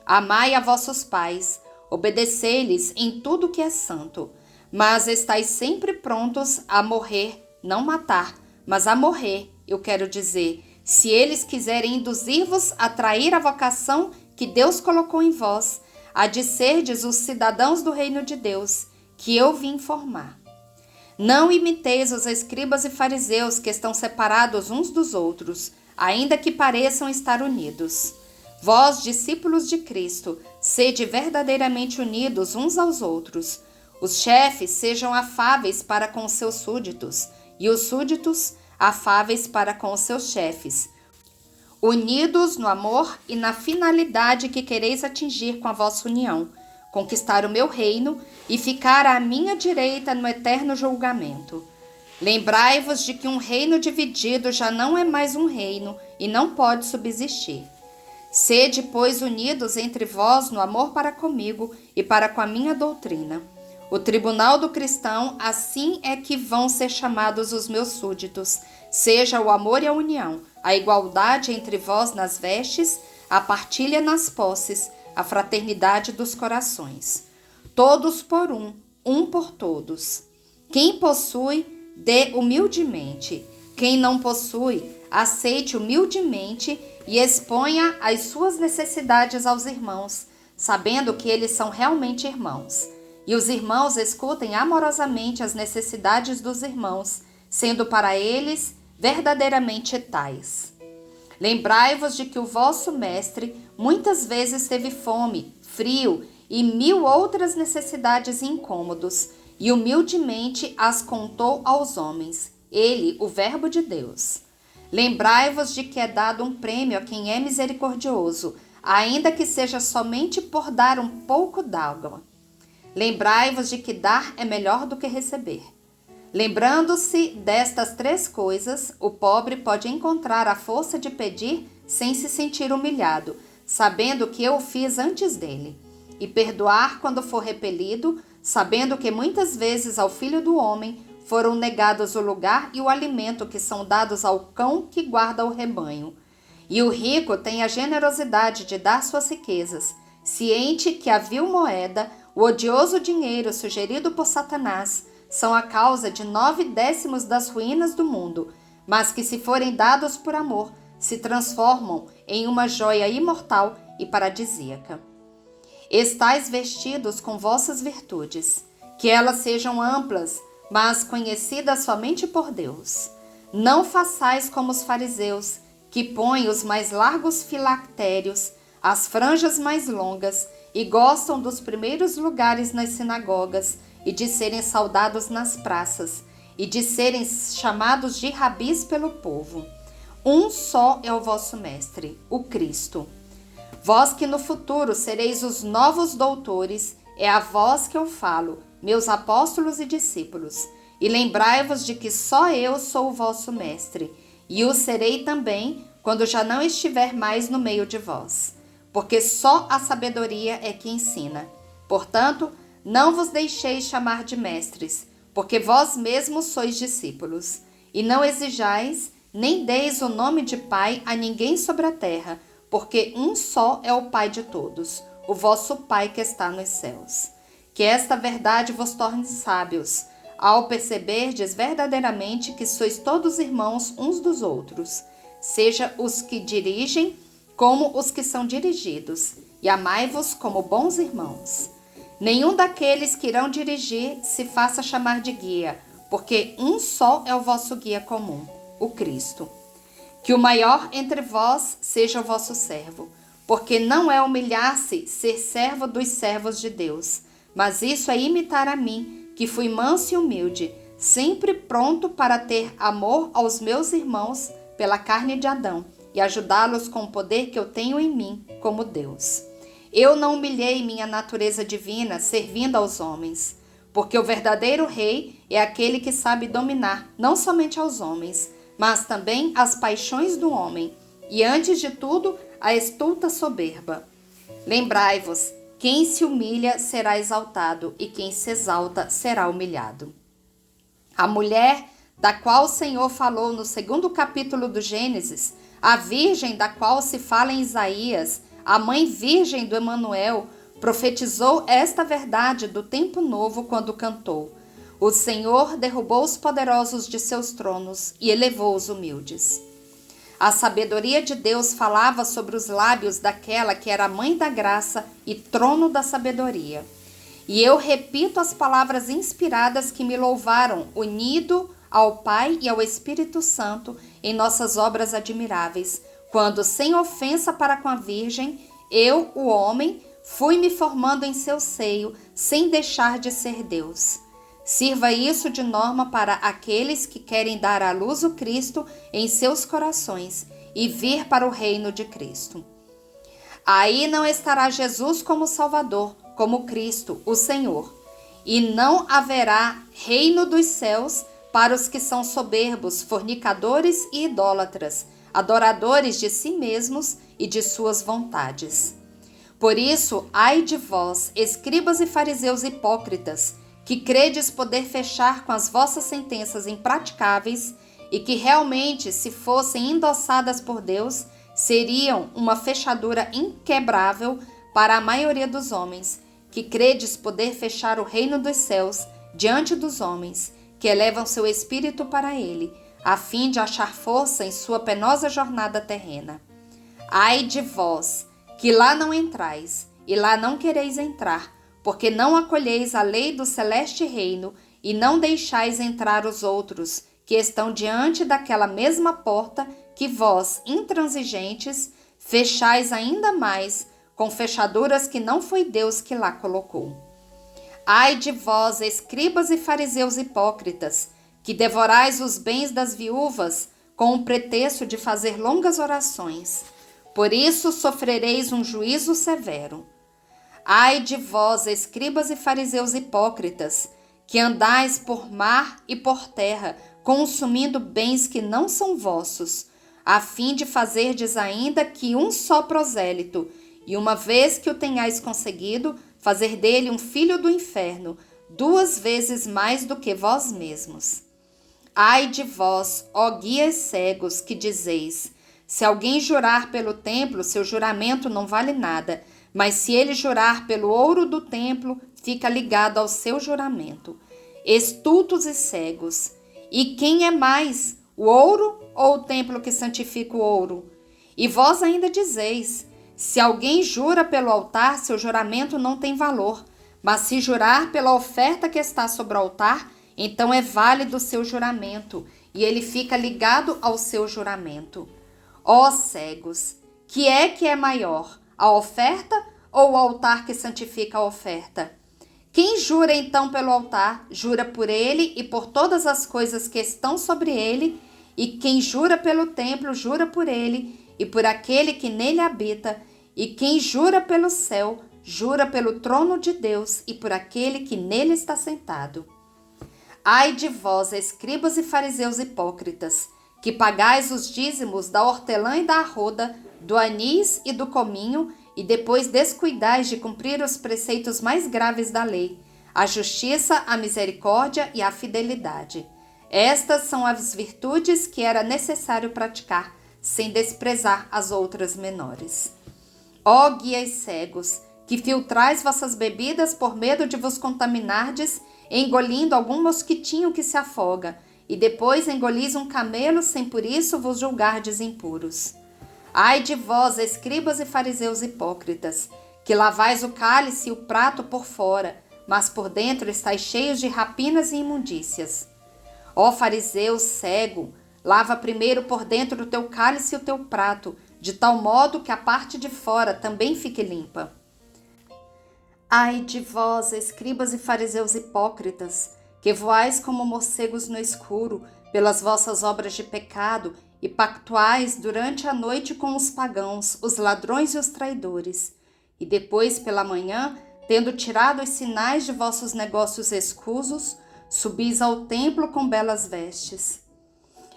Amai a vossos pais, obedecei-lhes em tudo que é santo, mas estais sempre prontos a morrer, não matar, mas a morrer, eu quero dizer, se eles quiserem induzir-vos a trair a vocação que Deus colocou em vós, a de serdes os cidadãos do reino de Deus, que eu vim formar. Não imiteis os escribas e fariseus que estão separados uns dos outros, ainda que pareçam estar unidos. Vós, discípulos de Cristo, sede verdadeiramente unidos uns aos outros. Os chefes sejam afáveis para com os seus súditos, e os súditos afáveis para com os seus chefes, unidos no amor e na finalidade que quereis atingir com a vossa união, conquistar o meu reino e ficar à minha direita no eterno julgamento. Lembrai-vos de que um reino dividido já não é mais um reino e não pode subsistir. Sede, pois, unidos entre vós no amor para comigo e para com a minha doutrina. O tribunal do cristão, assim é que vão ser chamados os meus súditos, seja o amor e a união, a igualdade entre vós nas vestes, a partilha nas posses, a fraternidade dos corações. Todos por um por todos. Quem possui, dê humildemente. Quem não possui, aceite humildemente e exponha as suas necessidades aos irmãos, sabendo que eles são realmente irmãos. E os irmãos escutem amorosamente as necessidades dos irmãos, sendo para eles verdadeiramente tais. Lembrai-vos de que o vosso mestre muitas vezes teve fome, frio e 1000 outras necessidades e incômodos, e humildemente as contou aos homens, ele, o Verbo de Deus. Lembrai-vos de que é dado um prêmio a quem é misericordioso, ainda que seja somente por dar um pouco d'água. Lembrai-vos de que dar é melhor do que receber. Lembrando-se destas 3 coisas, o pobre pode encontrar a força de pedir sem se sentir humilhado, sabendo que eu o fiz antes dele, e perdoar quando for repelido, sabendo que muitas vezes ao Filho do Homem foram negados o lugar e o alimento que são dados ao cão que guarda o rebanho. E o rico tem a generosidade de dar suas riquezas, ciente que a vil moeda, o odioso dinheiro sugerido por Satanás, são a causa de 9/10 das ruínas do mundo, mas que, se forem dados por amor, se transformam em uma joia imortal e paradisíaca. Estais vestidos com vossas virtudes, que elas sejam amplas, mas conhecidas somente por Deus. Não façais como os fariseus, que põem os mais largos filactérios, as franjas mais longas, e gostam dos primeiros lugares nas sinagogas, e de serem saudados nas praças, e de serem chamados de rabis pelo povo. Um só é o vosso mestre, o Cristo. Vós que no futuro sereis os novos doutores, é a vós que eu falo, meus apóstolos e discípulos. E lembrai-vos de que só eu sou o vosso mestre, e o serei também quando já não estiver mais no meio de vós. Porque só a sabedoria é que ensina. Portanto, não vos deixeis chamar de mestres, porque vós mesmos sois discípulos. E não exijais, nem deis o nome de Pai a ninguém sobre a terra, porque um só é o Pai de todos, o vosso Pai que está nos céus. Que esta verdade vos torne sábios, ao perceberdes verdadeiramente que sois todos irmãos uns dos outros, seja os que dirigem como os que são dirigidos, e amai-vos como bons irmãos. Nenhum daqueles que irão dirigir se faça chamar de guia, porque um só é o vosso guia comum, o Cristo. Que o maior entre vós seja o vosso servo, porque não é humilhar-se ser servo dos servos de Deus, mas isso é imitar a mim, que fui manso e humilde, sempre pronto para ter amor aos meus irmãos pela carne de Adão e ajudá-los com o poder que eu tenho em mim como Deus. Eu não humilhei minha natureza divina servindo aos homens, porque o verdadeiro rei é aquele que sabe dominar não somente aos homens, mas também as paixões do homem, e antes de tudo a estulta soberba. Lembrai-vos, quem se humilha será exaltado, e quem se exalta será humilhado. A mulher da qual o Senhor falou no 2º capítulo do Gênesis, a virgem da qual se fala em Isaías, a mãe virgem do Emanuel, profetizou esta verdade do tempo novo quando cantou: o Senhor derrubou os poderosos de seus tronos e elevou os humildes. A sabedoria de Deus falava sobre os lábios daquela que era a mãe da graça e trono da sabedoria. E eu repito as palavras inspiradas que me louvaram, unido ao Pai e ao Espírito Santo em nossas obras admiráveis, quando, sem ofensa para com a Virgem, eu, o homem, fui me formando em seu seio, sem deixar de ser Deus. Sirva isso de norma para aqueles que querem dar à luz o Cristo em seus corações e vir para o reino de Cristo. Aí não estará Jesus como Salvador, como Cristo, o Senhor, e não haverá reino dos céus para os que são soberbos, fornicadores e idólatras, adoradores de si mesmos e de suas vontades. Por isso, ai de vós, escribas e fariseus hipócritas, que credes poder fechar com as vossas sentenças impraticáveis e que realmente, se fossem endossadas por Deus, seriam uma fechadura inquebrável para a maioria dos homens, que credes poder fechar o reino dos céus diante dos homens, que elevam seu espírito para ele, a fim de achar força em sua penosa jornada terrena. Ai de vós, que lá não entrais, e lá não quereis entrar, porque não acolheis a lei do celeste reino, e não deixais entrar os outros, que estão diante daquela mesma porta que vós, intransigentes, fechais ainda mais, com fechaduras que não foi Deus que lá colocou. Ai de vós, escribas e fariseus hipócritas, que devorais os bens das viúvas com o pretexto de fazer longas orações. Por isso sofrereis um juízo severo. Ai de vós, escribas e fariseus hipócritas, que andais por mar e por terra, consumindo bens que não são vossos, a fim de fazerdes ainda que um só prosélito, e uma vez que o tenhais conseguido, fazer dele um filho do inferno, 2 vezes mais do que vós mesmos. Ai de vós, ó guias cegos, que dizeis: se alguém jurar pelo templo, seu juramento não vale nada, mas se ele jurar pelo ouro do templo, fica ligado ao seu juramento. Estultos e cegos! E quem é mais, o ouro ou o templo que santifica o ouro? E vós ainda dizeis: se alguém jura pelo altar, seu juramento não tem valor, mas se jurar pela oferta que está sobre o altar, então é válido o seu juramento, e ele fica ligado ao seu juramento. Ó cegos, que é maior, a oferta ou o altar que santifica a oferta? Quem jura então pelo altar, jura por ele e por todas as coisas que estão sobre ele, e quem jura pelo templo, jura por ele e por aquele que nele habita, e quem jura pelo céu, jura pelo trono de Deus e por aquele que nele está sentado. Ai de vós, escribas e fariseus hipócritas, que pagais os dízimos da hortelã e da arroda, do anis e do cominho, e depois descuidais de cumprir os preceitos mais graves da lei, a justiça, a misericórdia e a fidelidade. Estas são as virtudes que era necessário praticar, sem desprezar as outras menores. Ó guias cegos, que filtrais vossas bebidas por medo de vos contaminardes, engolindo algum mosquitinho que se afoga, e depois engolis um camelo sem por isso vos julgardes impuros. Ai de vós, escribas e fariseus hipócritas, que lavais o cálice e o prato por fora, mas por dentro estáis cheios de rapinas e imundícias. Ó fariseu cego, lava primeiro por dentro o teu cálice e o teu prato, de tal modo que a parte de fora também fique limpa. Ai de vós, escribas e fariseus hipócritas, que voais como morcegos no escuro, pelas vossas obras de pecado, e pactuais durante a noite com os pagãos, os ladrões e os traidores. E depois, pela manhã, tendo tirado os sinais de vossos negócios escusos, subis ao templo com belas vestes.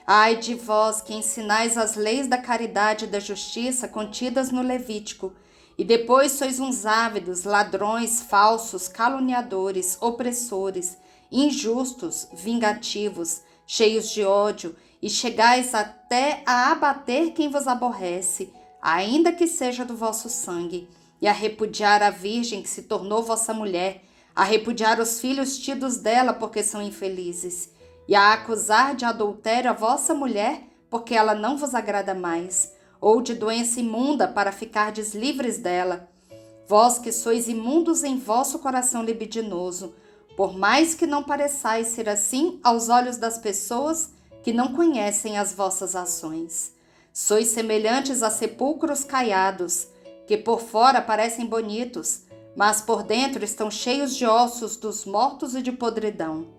Ai de vós, que ensinais as leis da caridade e da justiça contidas no Levítico, e depois sois uns ávidos, ladrões, falsos, caluniadores, opressores, injustos, vingativos, cheios de ódio, e chegais até a abater quem vos aborrece, ainda que seja do vosso sangue, e a repudiar a virgem que se tornou vossa mulher, a repudiar os filhos tidos dela porque são infelizes, e a acusar de adultério a vossa mulher porque ela não vos agrada mais, ou de doença imunda para ficardes livres dela. Vós que sois imundos em vosso coração libidinoso, por mais que não pareçais ser assim aos olhos das pessoas que não conhecem as vossas ações. Sois semelhantes a sepulcros caiados, que por fora parecem bonitos, mas por dentro estão cheios de ossos dos mortos e de podridão.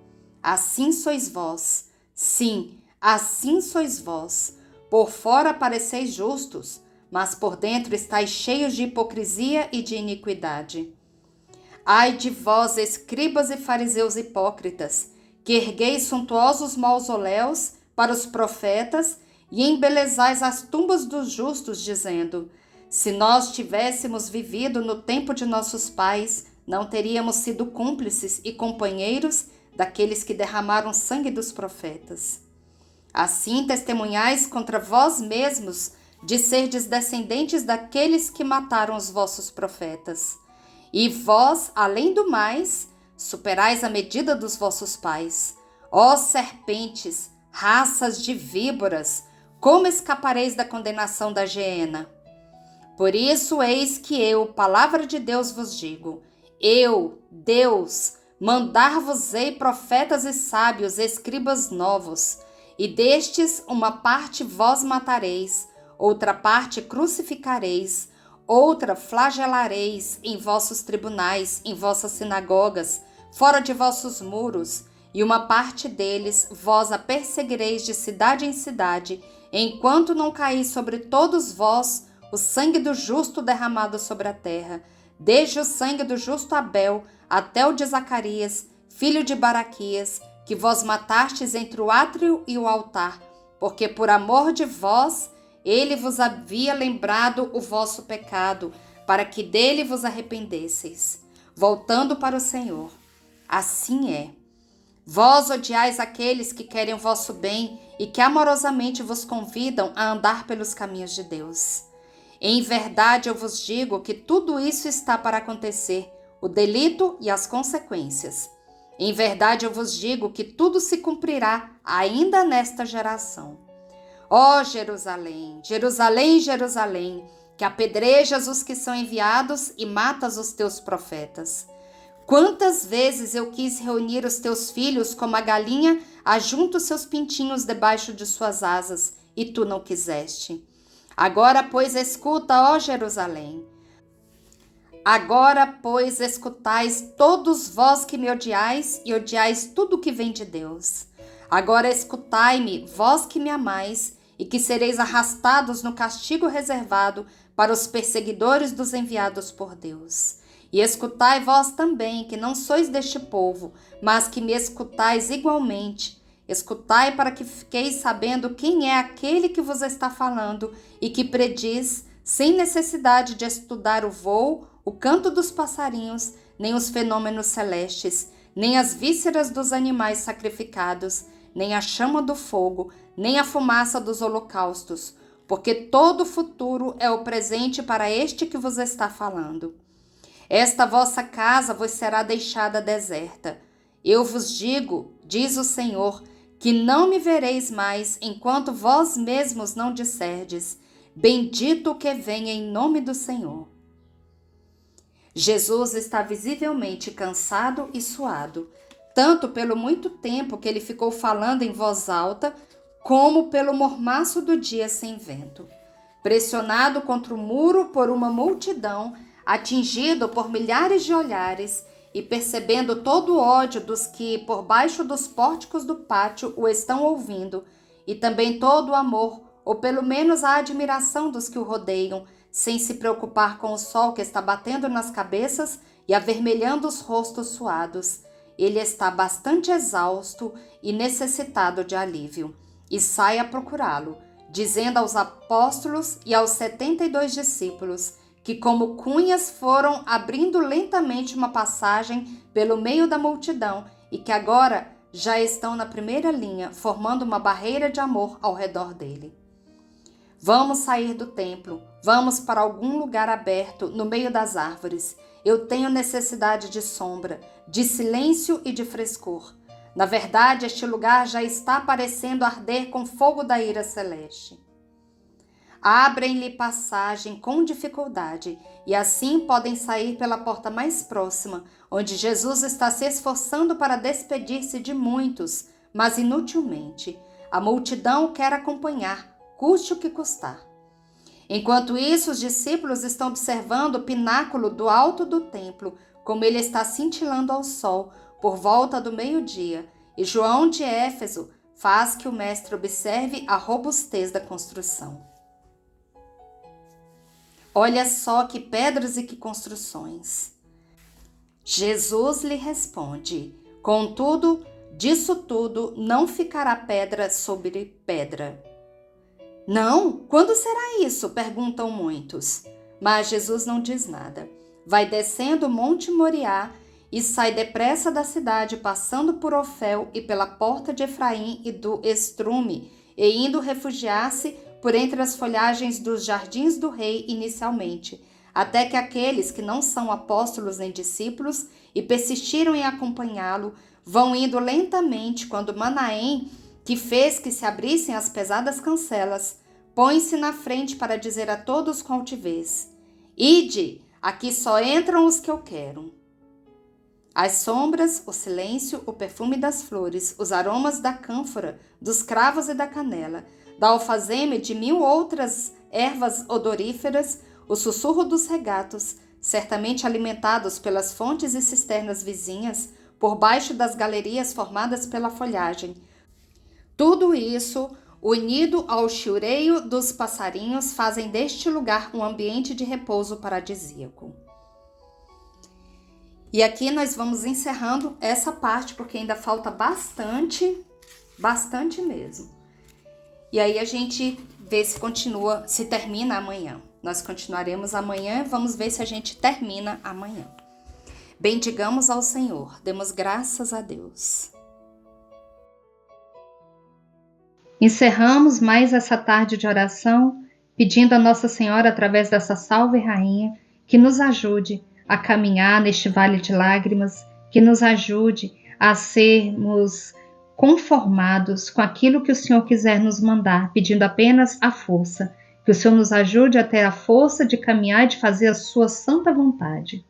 Assim sois vós, sim, assim sois vós. Por fora pareceis justos, mas por dentro estáis cheios de hipocrisia e de iniquidade. Ai de vós, escribas e fariseus hipócritas, que ergueis suntuosos mausoléus para os profetas e embelezais as tumbas dos justos, dizendo: se nós tivéssemos vivido no tempo de nossos pais, não teríamos sido cúmplices e companheiros daqueles que derramaram sangue dos profetas. Assim testemunhais contra vós mesmos de serdes descendentes daqueles que mataram os vossos profetas. E vós, além do mais, superais a medida dos vossos pais. Ó serpentes, raças de víboras, como escapareis da condenação da geena? Por isso eis que eu, palavra de Deus, vos digo: eu, Deus, mandar-vos-ei profetas e sábios, escribas novos, e destes uma parte vós matareis, outra parte crucificareis, outra flagelareis em vossos tribunais, em vossas sinagogas, fora de vossos muros, e uma parte deles vós a perseguireis de cidade em cidade, enquanto não cair sobre todos vós o sangue do justo derramado sobre a terra, desde o sangue do justo Abel até o de Zacarias, filho de Baraquias, que vós matastes entre o átrio e o altar, porque por amor de vós ele vos havia lembrado o vosso pecado, para que dele vos arrependesseis, voltando para o Senhor. Assim é. Vós odiais aqueles que querem o vosso bem e que amorosamente vos convidam a andar pelos caminhos de Deus. Em verdade eu vos digo que tudo isso está para acontecer, o delito e as consequências. Em verdade eu vos digo que tudo se cumprirá ainda nesta geração. Ó Jerusalém, Jerusalém, Jerusalém, que apedrejas os que são enviados e matas os teus profetas. Quantas vezes eu quis reunir os teus filhos como a galinha ajunta os seus pintinhos debaixo de suas asas, e tu não quiseste. Agora, pois, escuta, ó Jerusalém. Agora, pois, escutais todos vós que me odiais e odiais tudo que vem de Deus. Agora escutai-me, vós que me amais, e que sereis arrastados no castigo reservado para os perseguidores dos enviados por Deus. E escutai vós também, que não sois deste povo, mas que me escutais igualmente. Escutai para que fiqueis sabendo quem é aquele que vos está falando e que prediz, sem necessidade de estudar o voo, o canto dos passarinhos, nem os fenômenos celestes, nem as vísceras dos animais sacrificados, nem a chama do fogo, nem a fumaça dos holocaustos, porque todo o futuro é o presente para este que vos está falando. Esta vossa casa vos será deixada deserta. Eu vos digo, diz o Senhor, que não me vereis mais enquanto vós mesmos não disserdes: bendito o que venha em nome do Senhor. Jesus está visivelmente cansado e suado, tanto pelo muito tempo que ele ficou falando em voz alta, como pelo mormaço do dia sem vento. Pressionado contra o muro por uma multidão, atingido por milhares de olhares e percebendo todo o ódio dos que, por baixo dos pórticos do pátio, o estão ouvindo, e também todo o amor, ou pelo menos a admiração dos que o rodeiam, sem se preocupar com o sol que está batendo nas cabeças e avermelhando os rostos suados. Ele está bastante exausto e necessitado de alívio, e sai a procurá-lo, dizendo aos apóstolos e aos 72 discípulos que, como cunhas, foram abrindo lentamente uma passagem pelo meio da multidão e que agora já estão na primeira linha, formando uma barreira de amor ao redor dele. Vamos sair do templo, vamos para algum lugar aberto no meio das árvores. Eu tenho necessidade de sombra, de silêncio e de frescor. Na verdade, este lugar já está parecendo arder com fogo da ira celeste. Abrem-lhe passagem com dificuldade e assim podem sair pela porta mais próxima, onde Jesus está se esforçando para despedir-se de muitos, mas inutilmente. A multidão quer acompanhar, custe o que custar. Enquanto isso, os discípulos estão observando o pináculo do alto do templo, como ele está cintilando ao sol por volta do meio-dia, e João de Éfeso faz que o mestre observe a robustez da construção. Olha só que pedras e que construções. Jesus lhe responde: contudo, disso tudo não ficará pedra sobre pedra. Não? Quando será isso? Perguntam muitos. Mas Jesus não diz nada. Vai descendo o Monte Moriá e sai depressa da cidade, passando por Ofel e pela porta de Efraim e do Estrume, e indo refugiar-se por entre as folhagens dos jardins do rei inicialmente, até que aqueles que não são apóstolos nem discípulos e persistiram em acompanhá-lo, vão indo lentamente quando Manaém, que fez que se abrissem as pesadas cancelas, põe-se na frente para dizer a todos com altivez: ide, aqui só entram os que eu quero. As sombras, o silêncio, o perfume das flores, os aromas da cânfora, dos cravos e da canela, da alfazema e de 1000 outras ervas odoríferas, o sussurro dos regatos, certamente alimentados pelas fontes e cisternas vizinhas, por baixo das galerias formadas pela folhagem. Tudo isso, unido ao chiureio dos passarinhos, fazem deste lugar um ambiente de repouso paradisíaco. E aqui nós vamos encerrando essa parte, porque ainda falta bastante mesmo. E aí a gente vê se continua, se termina amanhã. Nós continuaremos amanhã, vamos ver se a gente termina amanhã. Bendigamos ao Senhor, demos graças a Deus. Encerramos mais essa tarde de oração, pedindo a Nossa Senhora, através dessa Salve Rainha, que nos ajude a caminhar neste vale de lágrimas, que nos ajude a sermos conformados com aquilo que o Senhor quiser nos mandar, pedindo apenas a força, que o Senhor nos ajude a ter a força de caminhar e de fazer a sua santa vontade.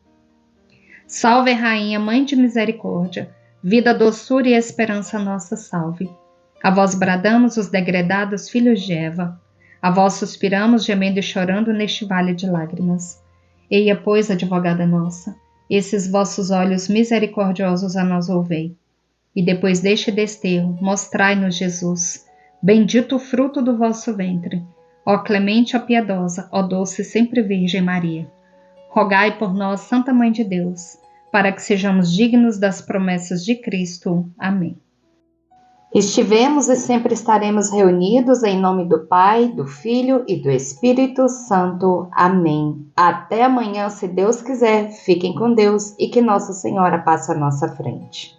Salve Rainha, Mãe de Misericórdia, vida, doçura e esperança nossa salve. A vós bradamos os degredados filhos de Eva, a vós suspiramos gemendo e chorando neste vale de lágrimas. Eia, pois, advogada nossa, esses vossos olhos misericordiosos a nós volvei. E depois deste desterro, mostrai-nos Jesus, bendito o fruto do vosso ventre. Ó clemente, ó piedosa, ó doce sempre Virgem Maria. Rogai por nós, Santa Mãe de Deus, para que sejamos dignos das promessas de Cristo. Amém. Estivemos e sempre estaremos reunidos em nome do Pai, do Filho e do Espírito Santo. Amém. Até amanhã, se Deus quiser. Fiquem com Deus e que Nossa Senhora passe à nossa frente.